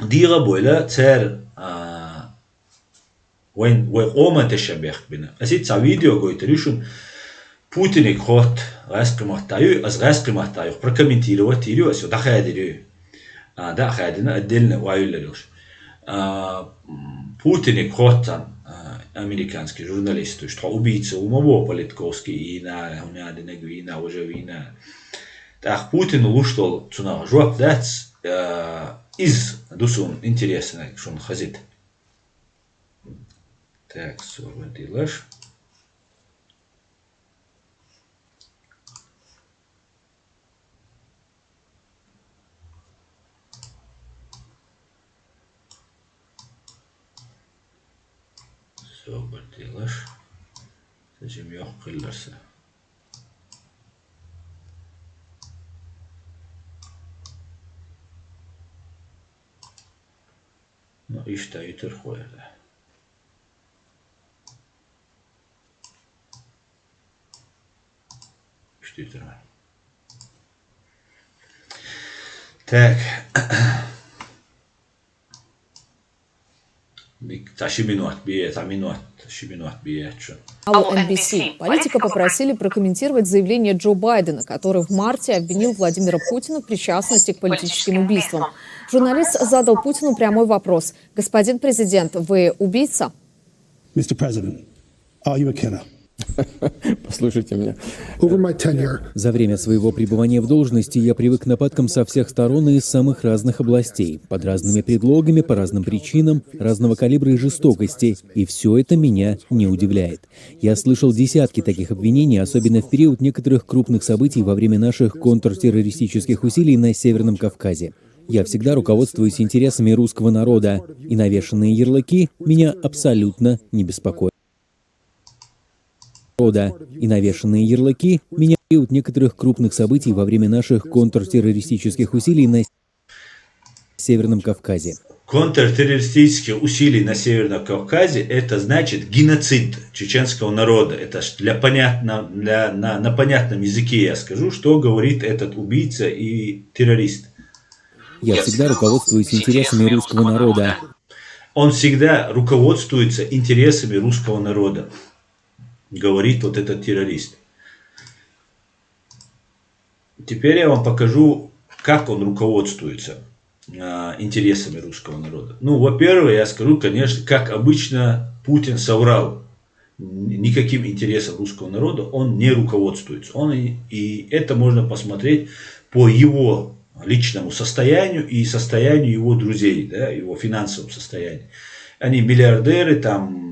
ديغا بويلا تسير وين ويقوما تشبيخ بنا أسيت سا فيديو قوي تريشون Путиник ход раскромахтаю, аз раскромахтаю, прокомментировать тирю, а сюда хадирю. Да, хадина отдельно ваюлерюш. Путиник ход там американский журналист, что убийца умово политковский и на унядина гвина уже вина. Так Путин луштол цуна жуап дац из дусун интересно, что он хазит. Так, сорватилаш. So'batdilash sezim yo'q qillarsa no ishda yutur qo'yadi ishda yuturman tak NBC. Политика попросили прокомментировать заявление Джо Байдена, который в марте обвинил Владимира Путина в причастности к политическим убийствам. Журналист задал Путину прямой вопрос. Господин президент, вы убийца? Mr. President, are you a killer? Послушайте меня. Over my tenure, За время своего пребывания в должности я привык к нападкам со всех сторон и из самых разных областей, под разными предлогами, по разным причинам, разного калибра и жестокости, и все это меня не удивляет. Я слышал десятки таких обвинений, особенно в период некоторых крупных событий во время наших контртеррористических усилий на Северном Кавказе. Я всегда руководствуюсь интересами русского народа, и навешанные ярлыки меня абсолютно не беспокоят. И навешанные ярлыки меня в период некоторых крупных событий во время наших контртеррористических усилий на Северном Кавказе. Контртеррористические усилия на Северном Кавказе – это значит геноцид чеченского народа. Это на понятном языке я скажу, что говорит этот убийца и террорист. Я всегда руководствуюсь интересами русского народа. Он всегда руководствуется интересами русского народа, говорит вот этот террорист. Теперь я вам покажу, как он руководствуется интересами русского народа. Ну, во-первых, я скажу, конечно, как обычно Путин соврал. Никаким интересом русского народа он не руководствуется. И это можно посмотреть по его личному состоянию и состоянию его друзей, да, его финансовому состоянию. Они миллиардеры, там,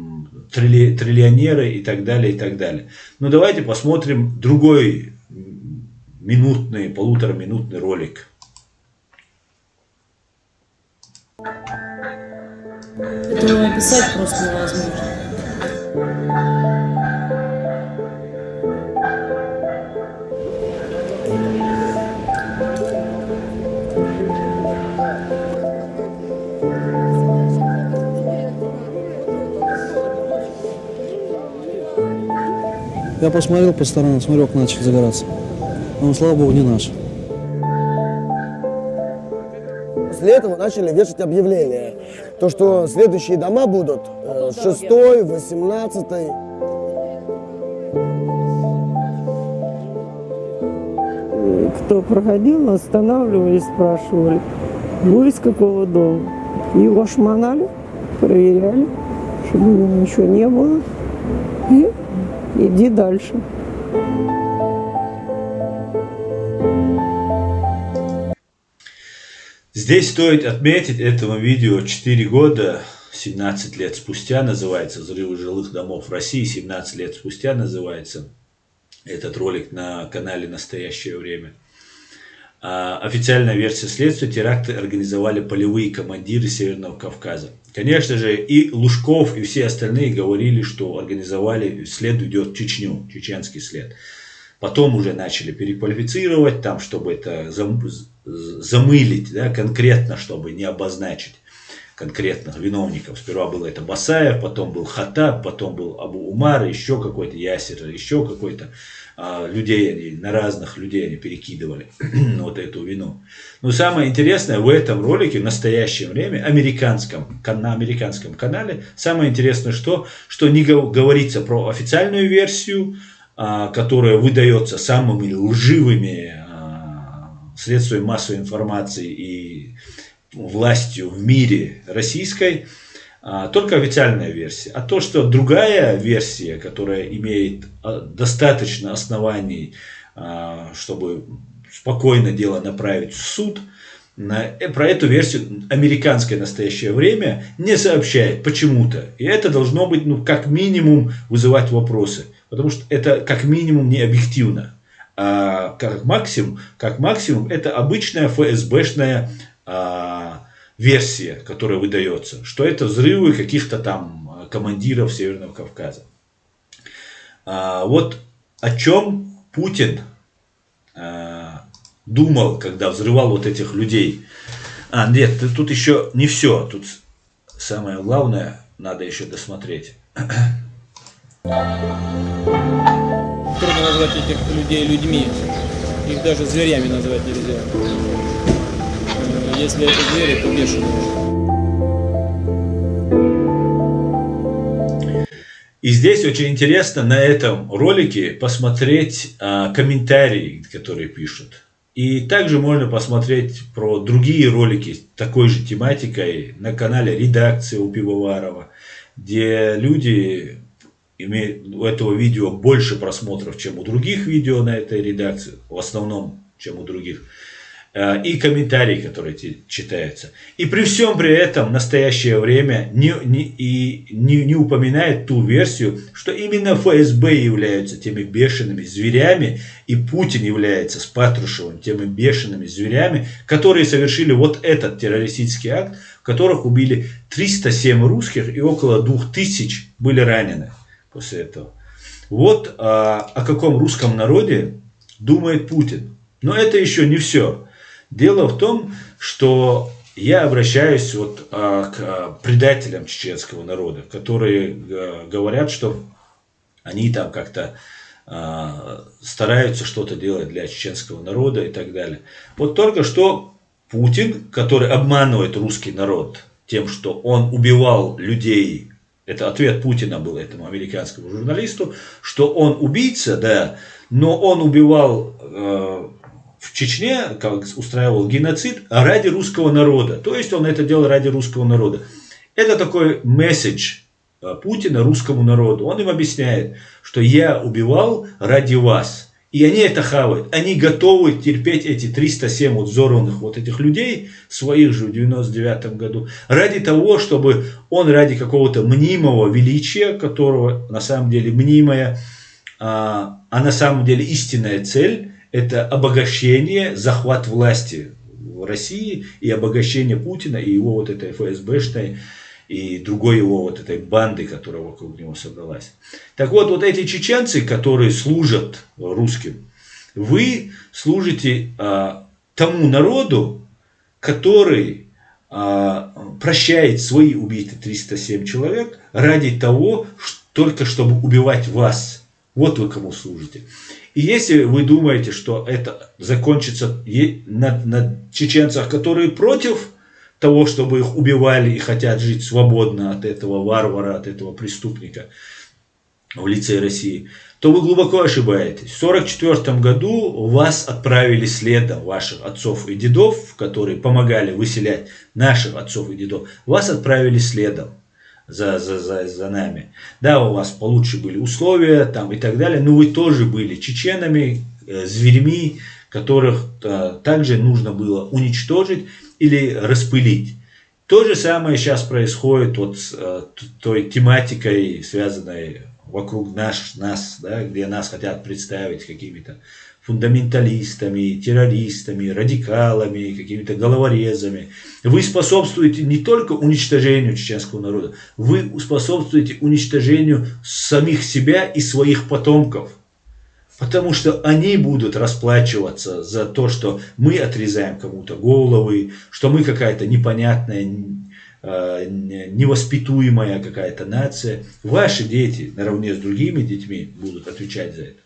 триллионеры и так далее, и так далее. Но давайте посмотрим другой полутораминутный ролик. Это описать просто невозможно. Я посмотрел по сторонам, смотрю, окна начали загораться. Но, слава богу, не наш. После этого начали вешать объявления, то, что следующие дома будут с 6-й, 18-й. Кто проходил, останавливались, спрашивали, вы из какого дома? Его шмонали, проверяли, чтобы ничего не было. И иди дальше. Здесь стоит отметить, этому видео 4 года, 17 лет спустя называется, взрывы жилых домов в России, 17 лет спустя называется этот ролик на канале «Настоящее время». Официальная версия следствия: теракты организовали полевые командиры Северного Кавказа. Конечно же, и Лужков, и все остальные говорили, что организовали, след идет Чечню, чеченский след. Потом уже начали переквалифицировать, там, чтобы это замылить, да, конкретно, чтобы не обозначить конкретных виновников. Сперва был это Басаев, потом был Хаттаб, потом был Абу Умар, еще какой-то Ясир, еще какой-то людей, на разных людей они перекидывали вот эту вину. Но самое интересное в этом ролике, в настоящее время, на американском канале, самое интересное, что не говорится про официальную версию, которая выдается самыми лживыми средствами массовой информации и властью в мире российской, только официальная версия. А то, что другая версия, которая имеет достаточно оснований, чтобы спокойно дело направить в суд, про эту версию американское настоящее время не сообщает почему-то. И это должно быть, как минимум, вызывать вопросы. Потому что это как минимум не объективно. А как максимум это обычная ФСБшная версия, которая выдается, что это взрывы каких-то там командиров Северного Кавказа. Вот о чем Путин думал, когда взрывал вот этих людей. Нет, тут еще не все. Тут самое главное надо еще досмотреть. Трудно назвать этих людей людьми. Их даже зверями назвать нельзя. Если это звери, то бешеные. И здесь очень интересно на этом ролике посмотреть комментарии, которые пишут. И также можно посмотреть про другие ролики такой же тематикой на канале «Редакция» у Пивоварова, где люди имеют у этого видео больше просмотров, чем у других видео на этой редакции, в основном, чем у других. И комментарии, которые читаются. И при всем при этом в настоящее время не упоминает ту версию, что именно ФСБ являются теми бешеными зверями, и Путин является с Патрушевым теми бешеными зверями, которые совершили вот этот террористический акт, в которых убили 307 русских и около 2000 были ранены после этого. Вот о каком русском народе думает Путин. Но это еще не все. Дело в том, что я обращаюсь вот к предателям чеченского народа, которые говорят, что они там как-то стараются что-то делать для чеченского народа и так далее. Вот только что Путин, который обманывает русский народ тем, что он убивал людей, это ответ Путина был этому американскому журналисту, что он убийца, да, но он убивал в Чечне, как устраивал геноцид ради русского народа. То есть он это делал ради русского народа. Это такой месседж Путина русскому народу. Он им объясняет, что я убивал ради вас. И они это хавают. Они готовы терпеть эти 307 вот взорванных вот этих людей, своих же в 99 году, ради того, чтобы он ради какого-то мнимого величия, которого на самом деле мнимое, а на самом деле истинная цель, это обогащение, захват власти в России и обогащение Путина и его вот этой ФСБшной и другой его вот этой банды, которая вокруг него собралась. Так вот, вот эти чеченцы, которые служат русским, вы служите тому народу, который прощает свои убитые 307 человек ради того, только чтобы убивать вас. Вот вы кому служите. И если вы думаете, что это закончится на чеченцах, которые против того, чтобы их убивали и хотят жить свободно от этого варвара, от этого преступника в лице России, то вы глубоко ошибаетесь. В 1944 году вас отправили следом, ваших отцов и дедов, которые помогали выселять наших отцов и дедов, вас отправили следом. За нами. Да, у вас получше были условия там, и так далее, но вы тоже были чеченами, зверьми, которых также нужно было уничтожить или распылить. То же самое сейчас происходит вот с той тематикой, связанной вокруг нас, да, где нас хотят представить какими-то фундаменталистами, террористами, радикалами, какими-то головорезами. Вы способствуете не только уничтожению чеченского народа, вы способствуете уничтожению самих себя и своих потомков. Потому что они будут расплачиваться за то, что мы отрезаем кому-то головы, что мы какая-то непонятная, невоспитуемая какая-то нация. Ваши дети наравне с другими детьми будут отвечать за это.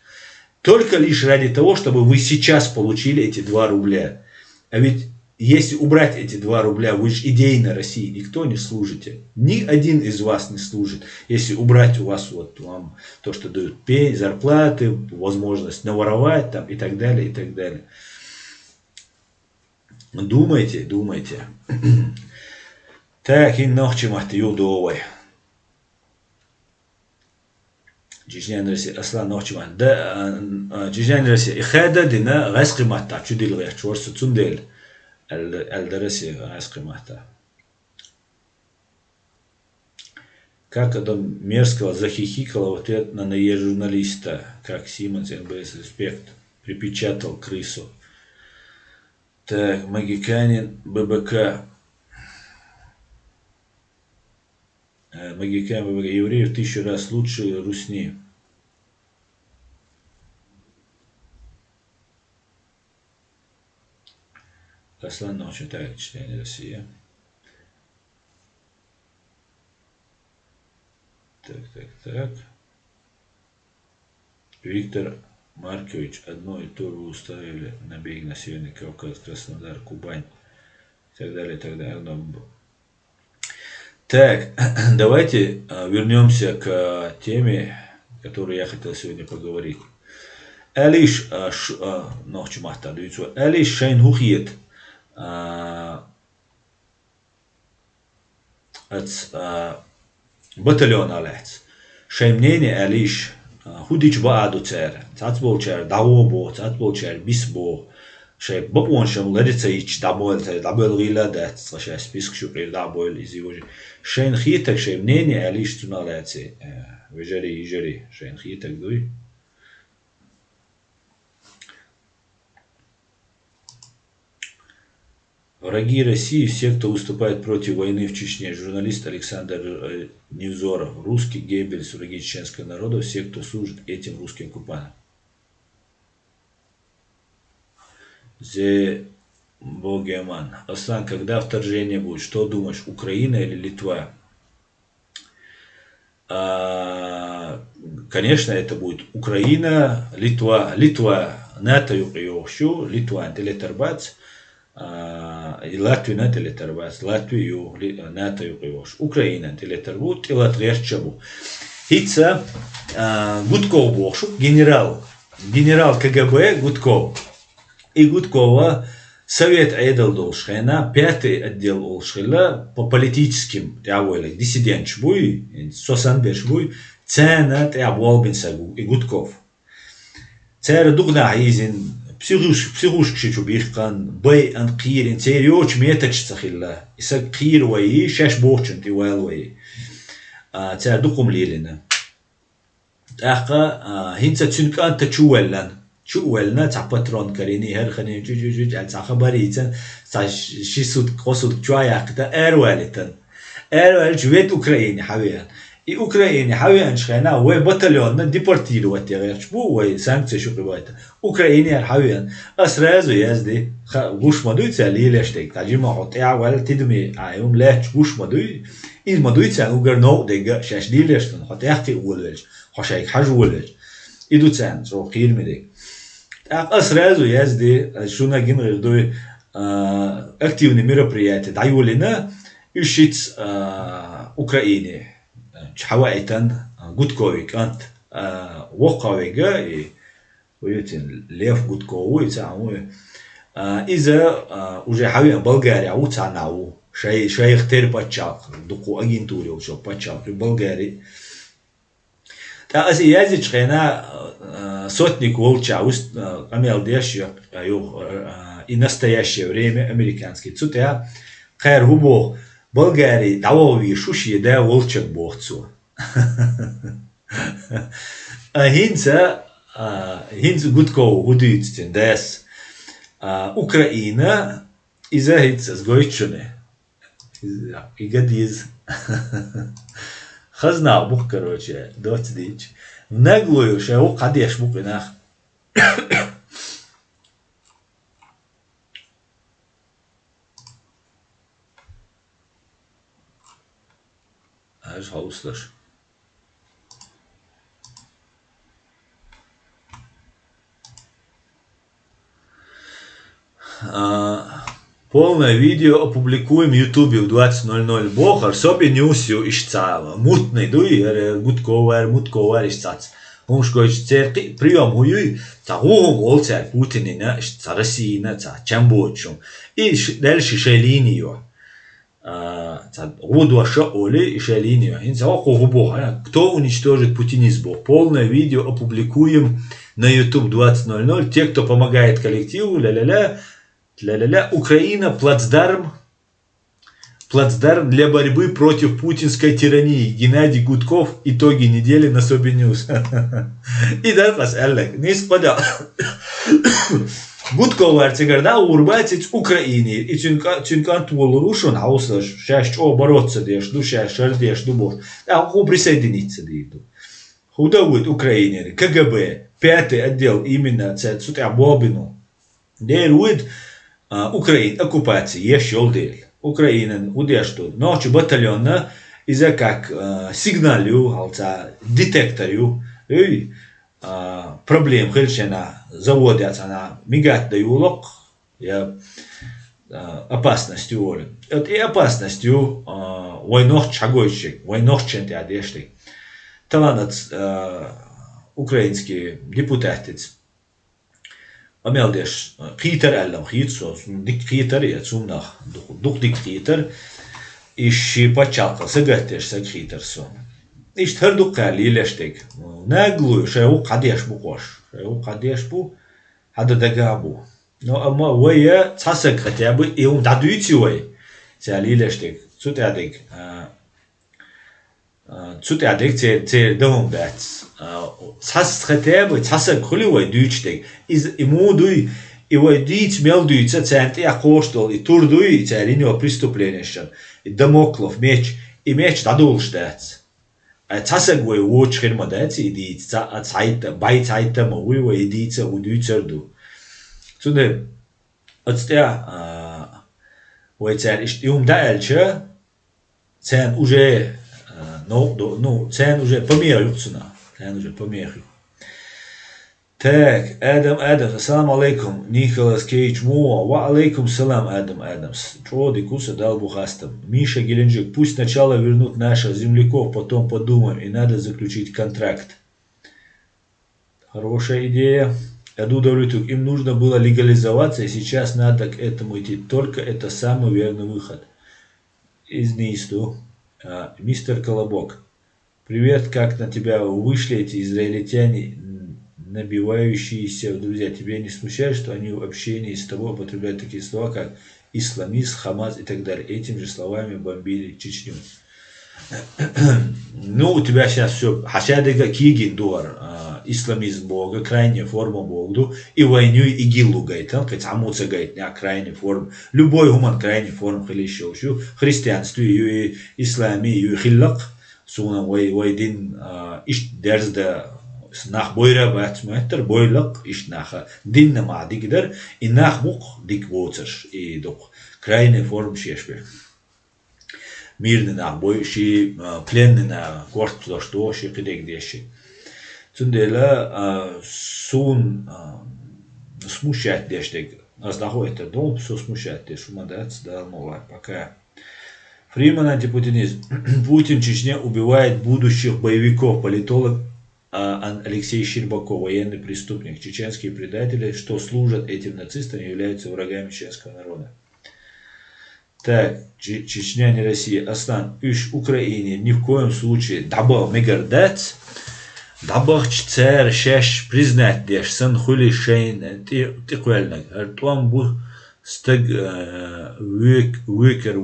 Только лишь ради того, чтобы вы сейчас получили эти 2 рубля. А ведь если убрать эти 2 рубля, вы же идейно России никто не служите. Ни один из вас не служит. Если убрать у вас вот вам то, что дают пенсии, зарплаты, возможность наворовать там, и так далее, и так далее. Думайте, думайте. Так, и ночи махты юдовой. Чечня Россия Аслан Нохчиман. Да, Чечня Россия. Ихада дина гайс кимата. Чудил гайс чворс цундел. Аль-Дараси гайс кимата. Как Адам мерзкого захихикала в ответ на наезд журналиста, как Симонс НБС Респект припечатал крысу. Так, Магиканин ББК. Магикан ББК. Евреев 1000 раз лучше русни. Аслан очень так, читание Россия. Так. Виктор Маркович, одно и то вы уставили на берег на Северный Кавказ, Краснодар, Кубань и так далее, и так далее. Так, давайте вернемся к теме, которую я хотел сегодня поговорить. Элиш, ночь махта, дуйцу. Элиш шайн хухиет. Батальон алец. Шаймнене Элиш. Худич бааду цер. Цацбол цер, давобо, цацбол цер, бисбо. شيء بقون شم لديت يج دابول غيلا ده صشة سبيسك شو غير دابول إزي وجه شين خيتك شيء منين عليش تنالاتي وجري يجري شين خيتك دوي Враги России, все, кто выступает против войны в Чечне, журналист Александр Невзоров, русский Геббельс, враги чеченского народа, все, кто служит этим русским оккупантам. Зе Богеман. Аслан, когда вторжение будет, что думаешь, Украина или Литва? Конечно, это будет Украина, Литва. Литва НАТО юqiyuqshu, Литва антилетербац, и Латвия антилетербац, Латвия НАТО юqiyuqshu. Украина антилетербут, и Латвия чабу. Хица Гудков бохшу, генерал КГБ Гудков. И Гудкова совет айдал должхена, 5-й отдел олшхила по политическим тявойлек, диссидент буй, сосанбеш буй, цена тяволбинсагу и Гудков. Цера дугна изин психушкши чубихкан, бай анкирин, церёч метачцахилла, иса кир ваи, шаш бохчен тивал ваи. Цера дукум лилина. Ахка хинца цюнкан тачуэллан. شو ولنا تاع باترون كاريني هر خني جو تاع خبريتن تاع شي صوت قصود جوايا قتا اروالتن اروال جويت اوكرايني حويان اي اوكرايني حويان شخنا هو باتاليون ديبورتيلو واتيغ شبو وي سانكسي شو قبايت اوكرايني حويان اسرازو يزدي غوش مدوي تاع ليلاشتيك تاع جيما قطيع ولا تدمي يوم لا غوش مدوي اي مدوي تاع اوغرنو ديغا شاش ليلاشتن قطيع تي اولج خوشايك حاج اولج ايدو تاع رو قير مديك сразу язды шуна генералдой активные мероприятия дайволина ищет Украине чхавайтан Гудковик ант Вохавига и уютен Лев Гудкову и самую из-за уже хавиан Болгария уцанау шейх терпачак дуку агентуре уже пачак в Болгарии. Та аз языч хена сотник Волчаус, амелдеш и настоящее время американский. Цутя хайр губо Болгарии давови шуши да Волчак бохцу. Хинца Гудков гудуицтен дес Украина изахица сгойчуне. И гадиз. خزنا بوك كروچه دوت ديج نغلو شو قد يشبك ناخ ايش هوصلش Полное видео опубликуем в YouTube в 20:00 Бохар, собі нюсю ишцава. Мутний дуй, мутковар ишцац. Он шкоч церти прием хуюй, та гугум олцер Путинина, ишца Российна, та чамбочум. И дальше шелинию. Та гудва шаоли и шелинию. Инца оху Бога. Кто уничтожит путинизм? Полное видео опубликуем на YouTube 20:00. Те, кто помогает коллективу, ля-ля-ля, Украина плацдарм для борьбы против путинской тирании. Геннадий Гудков. Итоги недели на Соби Ньюс. И да, посалек. Не спадал. Гудков артигарда урбатец Украине. И цюнкан туолурушон ауслаш. Шаш о бороться дешду, шаш шардешду бор. А ху присоединиться дейду. Худа будет Украине. КГБ. 5-й отдел именно цутя бобину. Дейруид Украина оккупации еще один. Украина удержу ночь батальона из-за как сигналю, алца детекторю, проблем хельчена заводятся на мигать даюлок. Я опасностью Оли. Вот и опасностью войнох чагойщик, войнох чентиадештик. Таланат украинские депутаты. Амелдеш хитер эллам хитсо, дик хитер я цумнах, дух дик хитер. Ищи почалка, сагатеш саг хитер сон. Ищ тхардук кали лештик. Наглую, шеу кадеш букош, шеу кадеш бу, хада дагабу. Но ама вая цасак хотя бы и дадуйти вай. Цали лештик. Цутядик. Цутядик те дом бats. Цас хотя бы цасак хули вай дучтик. Из имудуй и вай дить мелдуйца цент и акоштол и турдуй цалиньо преступление. И Дамоклов меч и меч дадулштац. Цасак вай вочхин мадец и дить цайта бай цайта мауи вай дица удуйцерду. Цуне отстя вайцер ишт дальше цен уже цен уже померюцна, цен уже померю. Так, Адам, ассаламу алейкум, Николас Кейдж Муа, ва алейкум салам, Адамс. Троди куса дал бухастам. Миша Геленджик, пусть сначала вернут наших земляков, потом подумаем, и надо заключить контракт. Хорошая идея. Адудавлютук, им нужно было легализоваться, и сейчас надо к этому идти. Только это самый верный выход. Из Нисту. Мистер Колобок. Привет, как на тебя вышли эти израильтяне, набивающиеся друзья? Тебя не смущает, что они в общении с тобой употребляют такие слова, как исламист, Хамас и так далее? Этим же словами бомбили Чечню. Ну, у тебя сейчас все. Хашадега кигин дуар. Исламизм Бога, крайняя форма Бога, и войну и гиллу гайтан, как амуца гайтня, крайняя форма. Любой гуман крайняя форма хилищевщу. Христианство и исламе и хиллак. Суна вайдин иш дерзда нах бойра батмайтер бойлак иш наха динна мадигдер и нах бук дик воцерш и дук. Крайняя форма шешбе. Мирный нах бойши, пленный на горд то что ши кидек деши. Цундела сун смущает дештег. Аздахует дом, все смущает деш. Умадается, да, мова. Пока. Фриман антипутинизм. Путин в Чечне убивает будущих боевиков. Политолог Алексей Щербаков, военный преступник. Чеченские предатели, что служат этим нацистам, являются врагами чеченского народа. Так, Чечня не Россия. Аслан, уж Украине ни в коем случае дабл мегардец. Дабахч цер шеш признать деш сан хули шейн ти квельнак. Артуам бу стаг выкер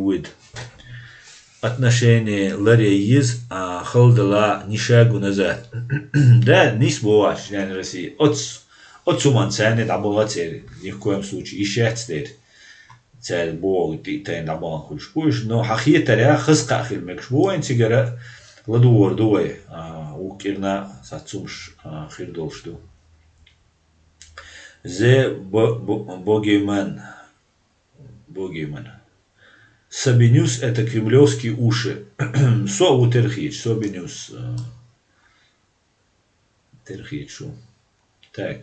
отношение лареиз халдала ни шагу назад. Да, не сбываешь, Чечня России. От суман цены дабла цель ни в коем случае. Ищет стейт. Цель бог ты дабла хульшпуешь, но хахитаря хыска хилмекшбуэн тигара ладуор дуай укирна сацумш хирдолшту. Зе богейман. Собинюс это кремлевские уши. Со утерхич, собинюс терхичу. Так.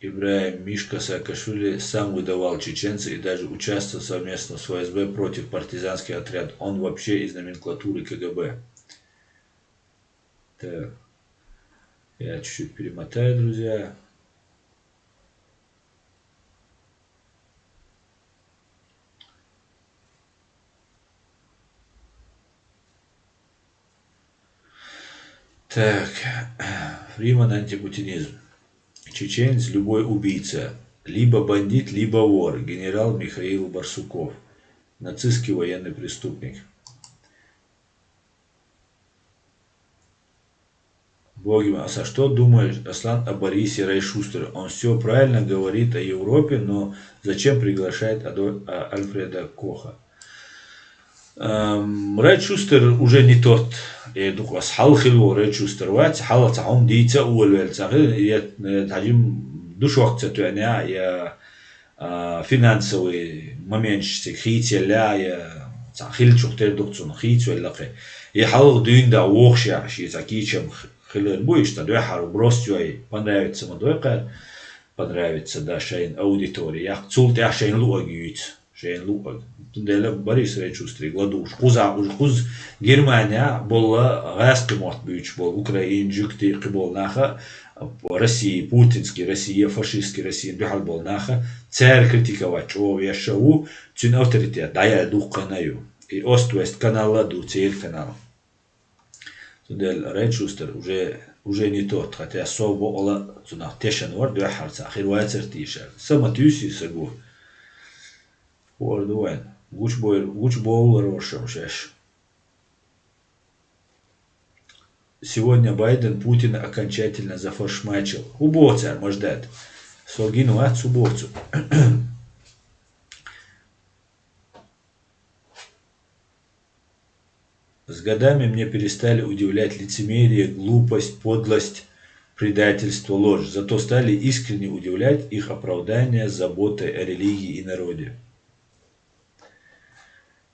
Ибраим Мишка Саакашвили сам выдавал чеченца и даже участвовал совместно с ФСБ против партизанских отрядов. Он вообще из номенклатуры КГБ. Так. Я чуть-чуть перемотаю, друзья. Так. Фриман антипутинизм. Чеченец любой убийца, либо бандит, либо вор. Генерал Михаил Барсуков, нацистский военный преступник. Боги, а что думаешь, Аслан, о Борисе Райшустере? Он все правильно говорит о Европе, но зачем приглашает Альфреда Коха? Райшустер уже не тот. Я думаю, схалхило Райшустер, вать, схала цаум дийца уэлвэль цахил, я тажим душок цатуяня, я финансовый моментчик, хителя, я цахил чухтер дукцун, хителя, я халх дюнда уохша, ши цакичем хилер буешь, то дуэхар бросьёй, понравится мадуэкар, понравится да шейн аудитория. Я цулт я шейн луагюйт, шейн луаг. Тунделя Борис Речустри, гладуш. Хуз Германия была гаскимот бюч, был Украин, жукти кибол наха, Россия, путинский, Россия, фашистский, Россия, духал был наха, царь критиковать, о, вешау, цюн авторитет, да я дух канаю. И Ост-Вест канала, ду цель канал. Тунделя Речустр уже не тот, хотя особо ола, цунах тешен вар, дуахарца, хирвайцер тишер. Сама тюси сагу. Ордуэн. Гуч бол рошам шеш. Сегодня Байден Путина окончательно зафоршмачил. Убоцар, мождет. Согину от убоцу. С годами мне перестали удивлять лицемерие, глупость, подлость, предательство, ложь. Зато стали искренне удивлять их оправдания с заботой о религии и народе.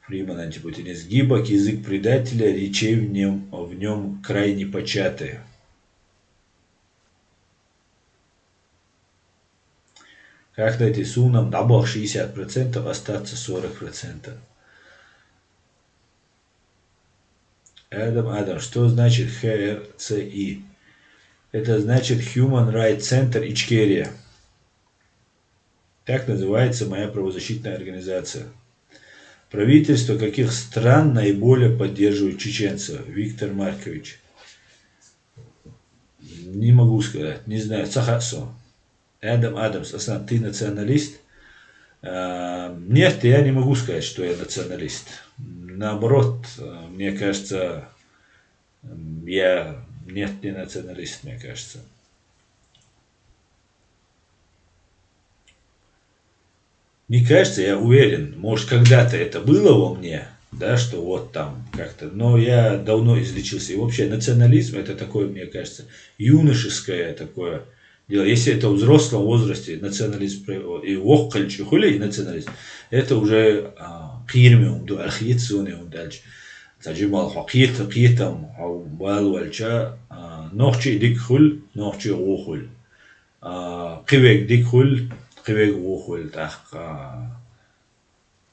Фриман антипутинец. Гибок, язык предателя, речей в нем крайне початые. Как дать Исунам набал 60%, остаться 40%. Адам, что значит ХРЦИ? Это значит Human Rights Center Ичкерия. Так называется моя правозащитная организация. Правительство каких стран наиболее поддерживает чеченцев? Виктор Маркович. Не могу сказать, не знаю. Сахасо. Адамс, ты националист? Нет, я не могу сказать, что я националист. Наоборот, мне кажется, я не националист, мне кажется. Не кажется, я уверен, может когда-то это было во мне, да, что вот там как-то, но я давно излечился. И вообще национализм это такое, мне кажется, юношеское такое дело. Если это в взрослом возрасте национализм и вохкальчухули и национализм, это уже قيرمهم دو الخيتسونهم دالج تجمع قيتم أو بالوالجا نوخشي ديكخل نوخشي غوخل قويك ديكخل قويك غوخل تاخ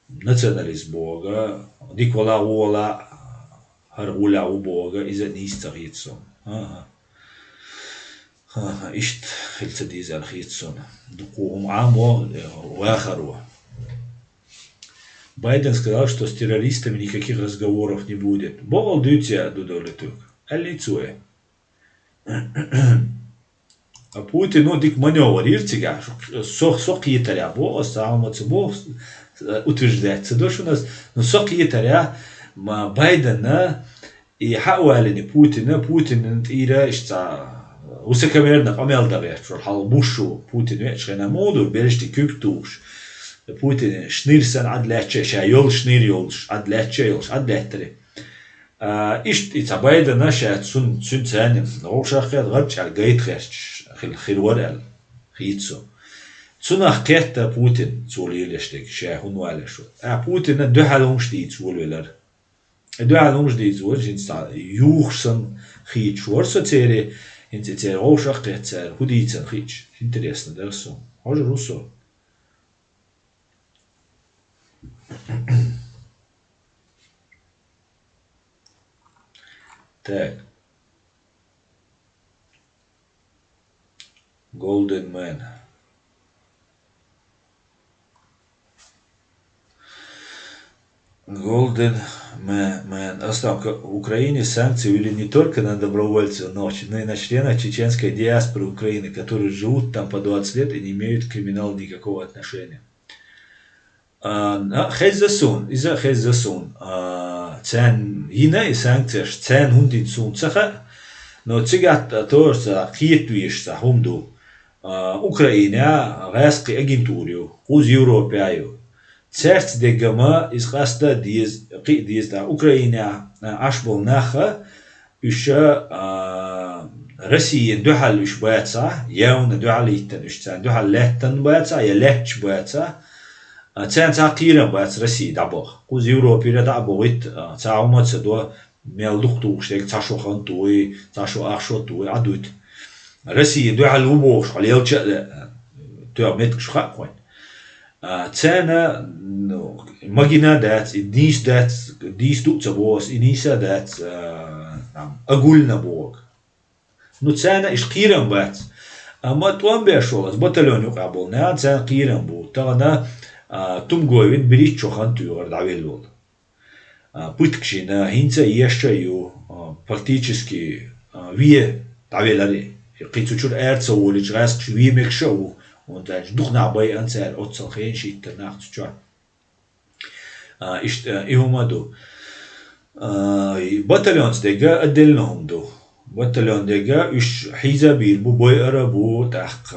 националист Бога диквала уола هرغولا وبوغا إذا نيستغيتسون إشت خلت ديزا الخيتسون دقوهم عام واخروا. Байден сказал, что с террористами никаких разговоров не будет. Бог дютя дудолетук. Алицуе. А Путин, ну, дик маневр иртига. Сок етаря. Бог оставался. Бог утверждается. Дош у нас, ну, сок етаря Байдена и хауалини Путина. Путин ира ишта высокомерно помелдаве. Шурхал бушу Путин вечерна моду. Берешти кюктуш. Путин шнирсан адляче, шайол шнир йолш, адляче йолш, адлятри. Ишт ицабайда наша цун цанем, ошахет гачал гейтхерч, хилворал, хитсо. Цунах кетта Путин цулилештек, шахун валешу. Путин духалумшти цулвелер. Духалумшти цулжинста юхсан хич ворсоцери, интецер ошахет цер, худицен хич. Интересно, да, со. Хоже русо. Так. Golden Man. Golden Man. Оставка. В Украине санкции ввели не только на добровольцев, но и на членов чеченской диаспоры Украины, которые живут там по 20 лет и не имеют к криминалу никакого отношения. Хезасун, из-за Хезасун, цен хина и санкции, цен хундин сун цаха, но цигат тоже хитвиш сахумду Украина гаск агентурию, уз Европею, церц дегама из хаста диз да Украина ашбол наха еще Россия духал уж баца, явно духалитен уж цен духал леттен баца, я летч баца. Цен цакира бац России дабох. Куз Европе дабогит цаумат сдо ميل دكتوشتك تشو خنتوي تشو أخشوتوي عدوت روسيا دو على وبوش على يلشة تو متك شو خاقوين تانا ماجينا دات ديس دوت بوس إنيسا دات أقولنا بوك نو تانا إيش قيرن بات أما توان بيشولس بطلون يقابلنا تانا قيرن بو تانا تم قوين بريت شو خنتو غرد عويلول Пыткшина, хинца ещаю, фактически, вие тавелари, қицучур эрца улич, раск вие мекшау, он дальше дух набай анцер, отцал хеншит, нахтуча. Ихумаду. Батальон стега отдельном ду. Батальон дега уж хизабир, бу бой арабу, так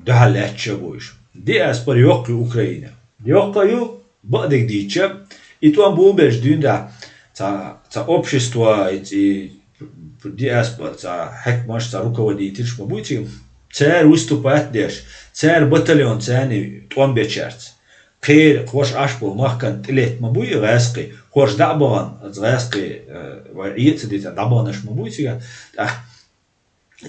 дахаляча буш. Ди аспар йоқ Украина. Йоқаю, бадек дича, и туан бубеш дюнда, та общество, и диаспора, та хекмаш, та руководитель, шмабуйте, царь выступает деш, царь батальон, царь туан бечерц. Кир, хош ашпол, махкан, телет, мабуй, гаски, хош дабан, гаски, вариец, дита, дабан, шмабуйте,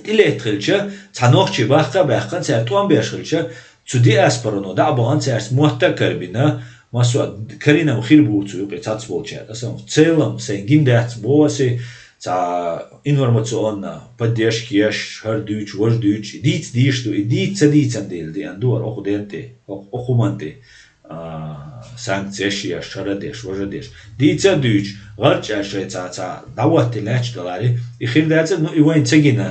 телет хилча, цанохчи, бахкан, царь туан бешхилча, цу диаспора, но дабан, царь смухта карбина, масу карина мхир буцу юqi цац болчат асам в целом сенгиндат боси за информационно поддержки яш хардуч вождуч диц дишту диц андел ди андуар охуденте охуманте санкции яш шарадеш вождеш диц дуч гарч ашеца дават лач долари и хиндат ну и вайн цегина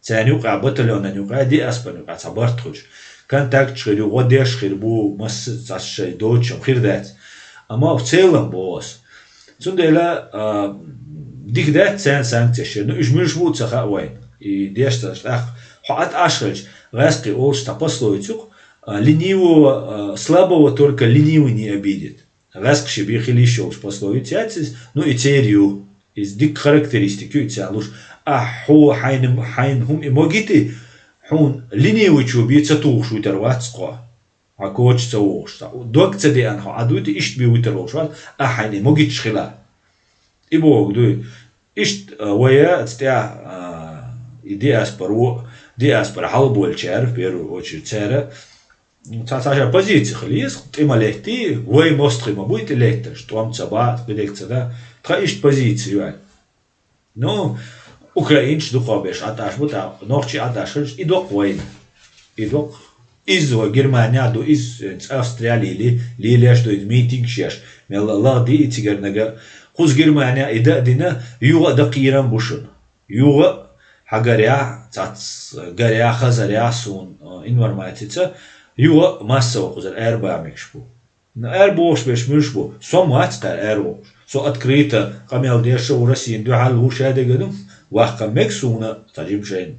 цаню qabatалёна нюка ди аспану qацабартхуч контакт ширю водеш ширбу мас зашей дочем хирдат ама в целом босс цундела дигдат санкции ну ижмиш буца хавай и дешташ ах хат ашрич раски олш пословицу ленивого слабого только ленивый не обидит раски шибихили еще пословица ну и церью из дик характеристики цалуш аху хайнхум и могите حون ليني ويشوبي تسوق شو ترواتسقا عكوش تسوقش دوك تدي أنها عدوت إيش بيوتروش أحيني موجيتش خلا إبوك دوي إيش ويا تستع دياسبر حلبول شعر بيرو وشي تسارة تساشا بزيت خليس إما لهتي وي مستخي ما بويت لهترش توام تسبات بدك تدا تخا إيش بزيت يعني نو Украинч духовеш аташ бута ночи аташш и док войн и док из Германия до из Австралии ли что из митинг шеш мелла ди тигернага хуз Германия ида дина юга дакиран бушун юга хагаря цац гаря хазаря сун информатица юга массово хузар эрба мекшбу эрбош беш мешбу сомат та эрбош со открыто камел деше у России дуал ушаде гадум واقع مكسونة تجيب شيء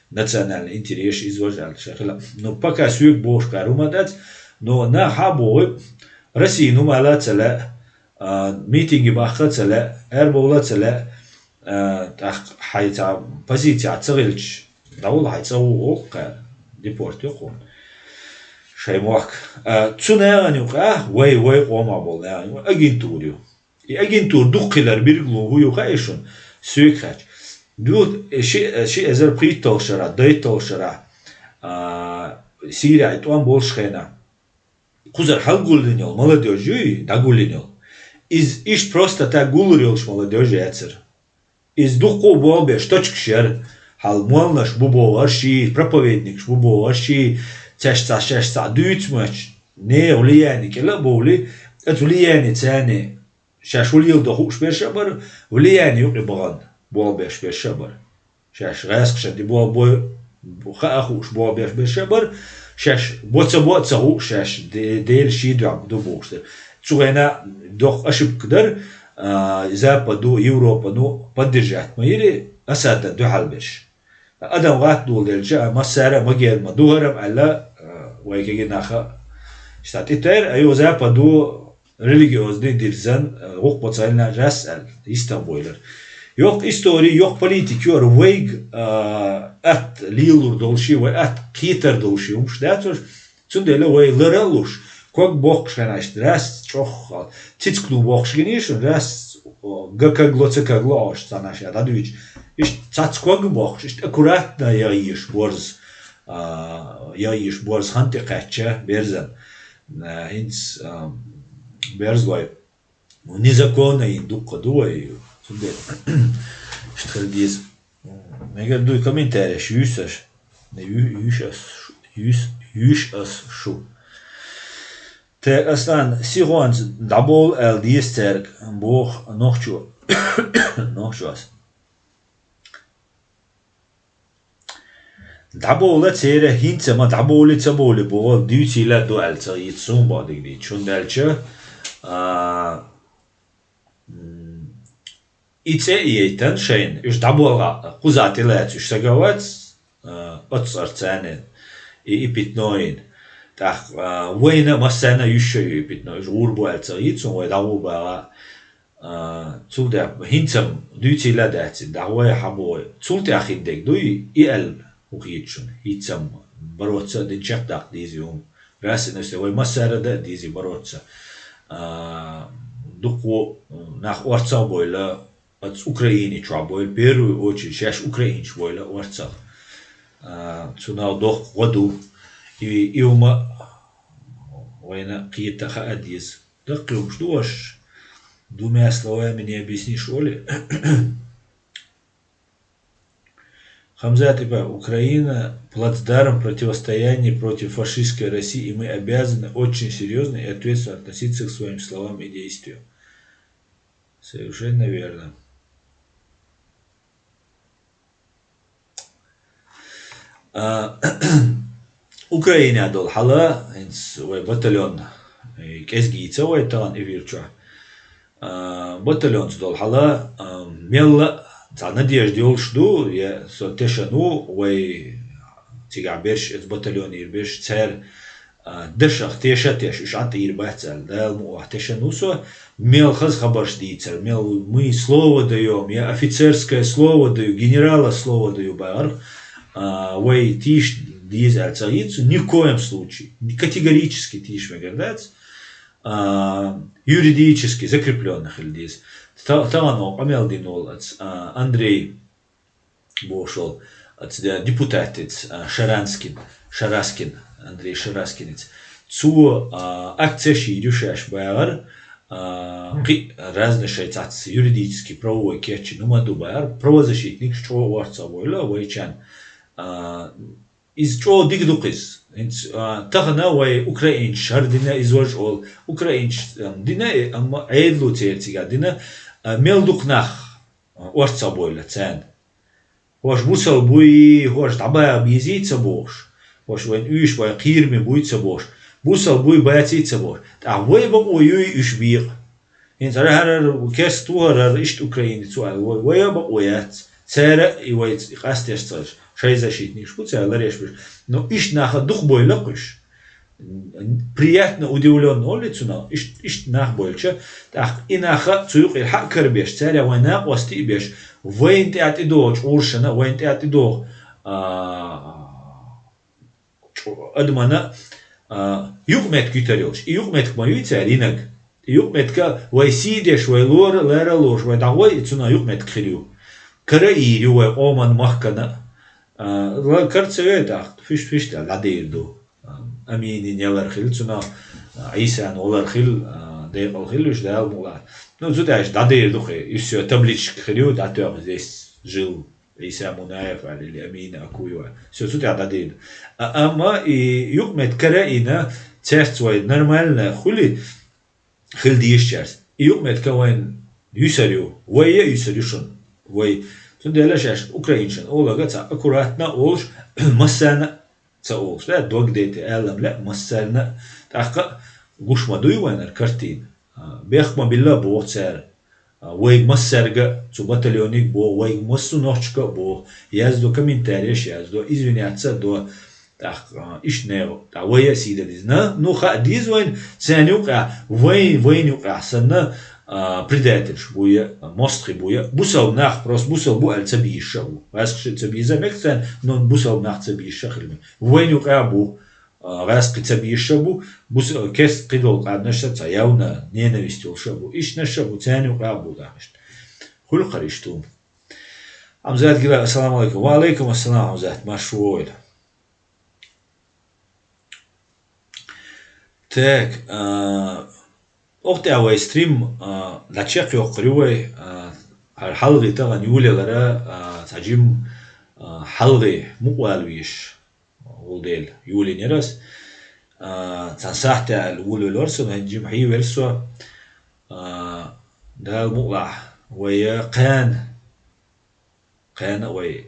национальный интерес изважал шахла но пока сюк бош карумадат но на хабой Россия ну мала цела митинги баха цела эрбола цела так хайта позиция царилч давул хайта ока депорт йокон шаймак цунеранюка вай ома болна агентурю и агентур дукилар бирглу юхайшун сюкач دوت شيء أزر بريت توشرا دايت توشرا سيرة إتوان بولش خينا خزر حل قولينيل молодежи да قولينيل إيش просто так قولينيلش молодежи أتسر إز دقو بوابش точк شر حل مولنش بوبوارشي проповедник بوبوارشي تشتا دوت ماش не влияние كلا بولي أت влияние تاني شاش وليل دخوش بيشبر влияние يقري بغان بوا بيش بيشبر شاش غاسق شدي بوا بو خاخوش بوا بيش بيشبر شاش بوتsa هو شاش ديل شي دو بوش цугена дох ошиб кдер западу Европа ну поддержать мире асада духалбеш адам гат дол делча масара магер мадугарам алла вайкегенаха штатитер айо западу религиозный дирзан ох поцайлна жасал Истанбулер yok истории, yok политики, yok veig at lilur dolşi ve at kiter dolşi umş dağıtır. Çünkü veig lıralış. Kok bokş kanıştı. Rast çok titsklu bokş genişin. Rast гакагло цекагло аш санаша дадвич иш цацког бох иш аккуратно яиш борз ханти кача берзан инц берзлой незаконно индука дуай сунде штхалдиз мегер дуй комментарий шюсаш не юшас шу те aslan sigons dabol el diesterk boch nochchu nochchus dabol tsere hintse ma dabol tsabol bo duty la do el tsayit sum badigdi chundelche itse yeten shein is dabola kuzatelet is sagawat otsartsane ipitnoin так война массана еще питно журбу алцаит сон вой даву бара цулда хинцам дути ладати давой хабой цулта ахидек дуй ил ухичун хитсам бороться динчак так дизиум расинес вой массара да дизи бороться дуку нах орца бойла от Украины чабой в первую очередь сейчас украинч бойла орца цунал дох воду и ума война какие-то хаадиз. Так что ж, двумя словами не объяснишь, что ли? Хамза, типа, Украина плацдарм противостояния против фашистской России, и мы обязаны очень серьезно и ответственно относиться к своим словам и действиям. Совершенно верно. Украина дол хала инс вой батальон кезгица вой тан ивирча батальон дол хала мелла за надежде олшду я со тешану вой тигабеш из батальон ирбеш цер дешах теш шант ирбацал дал му тешану со мел хаз хабаш дицер мел мы слово даем я офицерское слово даю генерала слово даю бар вой тиш диз алцаицу ни в коем случае, категорически тиш мегардец, юридически закрепленных льдиз. Тавано амелдинол Андрей Бошел, депутатец Шараскин, Андрей Шараскинец. Цу акция ширюшеш байар, разные шейцацы юридически правовой кетчи, нумаду байар, правозащитник, что варца войла, войчан. Из чего дигдукис? Тахна вай Украинч шардина извож ол Украинч дина ама айдлу церцига дина мелдукнах орца бойла цен. Хош бусал буй хош таба бизица бош. Хош вен уш вай кирми буйца бош. Бусал буй баяцица бош. Та вай бам ойуй уш бир. Инс арахар кес туарар ишт Украини цуал вай бам ояц. Цера и вай қастешцаш. Шайзащитник шпуца ларешбиш. Но ишт наха дух бойла куш. Приятно удивленно улицу, но ишт нах больше. Так и наха цуюк и хакер беш. Царя война ости беш. Войн те ати дож уршана, войн те ати дож. Адмана юкмет китарилш. И юкмет кмаю царинак. Юкмет ка вой сидеш, вой лора, лера лош, вой дагой цуна юкмет кхирю. Караирю вой оман махкана. Карцеве так, фиш та ладирду. Амини нелархил цуна Исан олархил, деалхилуш деалмула. Ну зудаш ладирду хе, и все табличка хрю, датер здесь жил Иса Мунаев или Амина Акуева. Все зудя ладирду. Ама и юкмет караина цест свой нормально хули хилдишчарс. И юкмет кавайн юсарю, вое юсарюшун, вой Сунделашаш украинчан олага ца аккуратно олш массана ца олш да догдете элам ла массана таха гушма дуйванар картин бехма билла боцер вой массерга цу батальоник бо вой массу ночка бо яздо комментариеш яздо извиняться до так ишнео та вой сида дизна ну ха дизвайн ценюка вой сана предатель буя мостри буя бусал нах просто бусал бу альцабиша бу раскши цабиза мексен но бусал нах цабиша хилми войну кабу غاس قتبي الشبو بس كيس قدول قاد نشتا يونا نينويستي الشبو إيش نشبو تاني وقابو داخش كل قريشتوم عمزات قبل السلام عليكم وعليكم السلام عمزات مشروع تاك وقت أول ستريم لا تشيك يقريوي الحلقة تغن يولي غرا تجيم حلقة مقوالويش ولديل يولي نيرس تنصحت الأولى لورسون هنجيم حي ولسوا ده المقلع ويا قان وي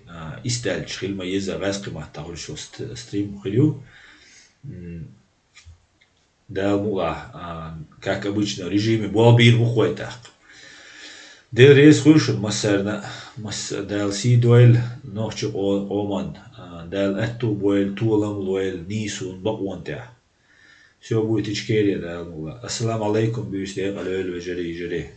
استال شخيل ما يزا غاسق ما تقول شو ستريم خليو ده المقلع как обычно режиме болбир بخويتاق دير ريس خوش مسرنا دال سي دويل نوخش اومان دال اتو بويل تولم لويل نيسون بقوان تاع شو بوي تشكيري دال السلام عليكم بيستيق على الوجري جري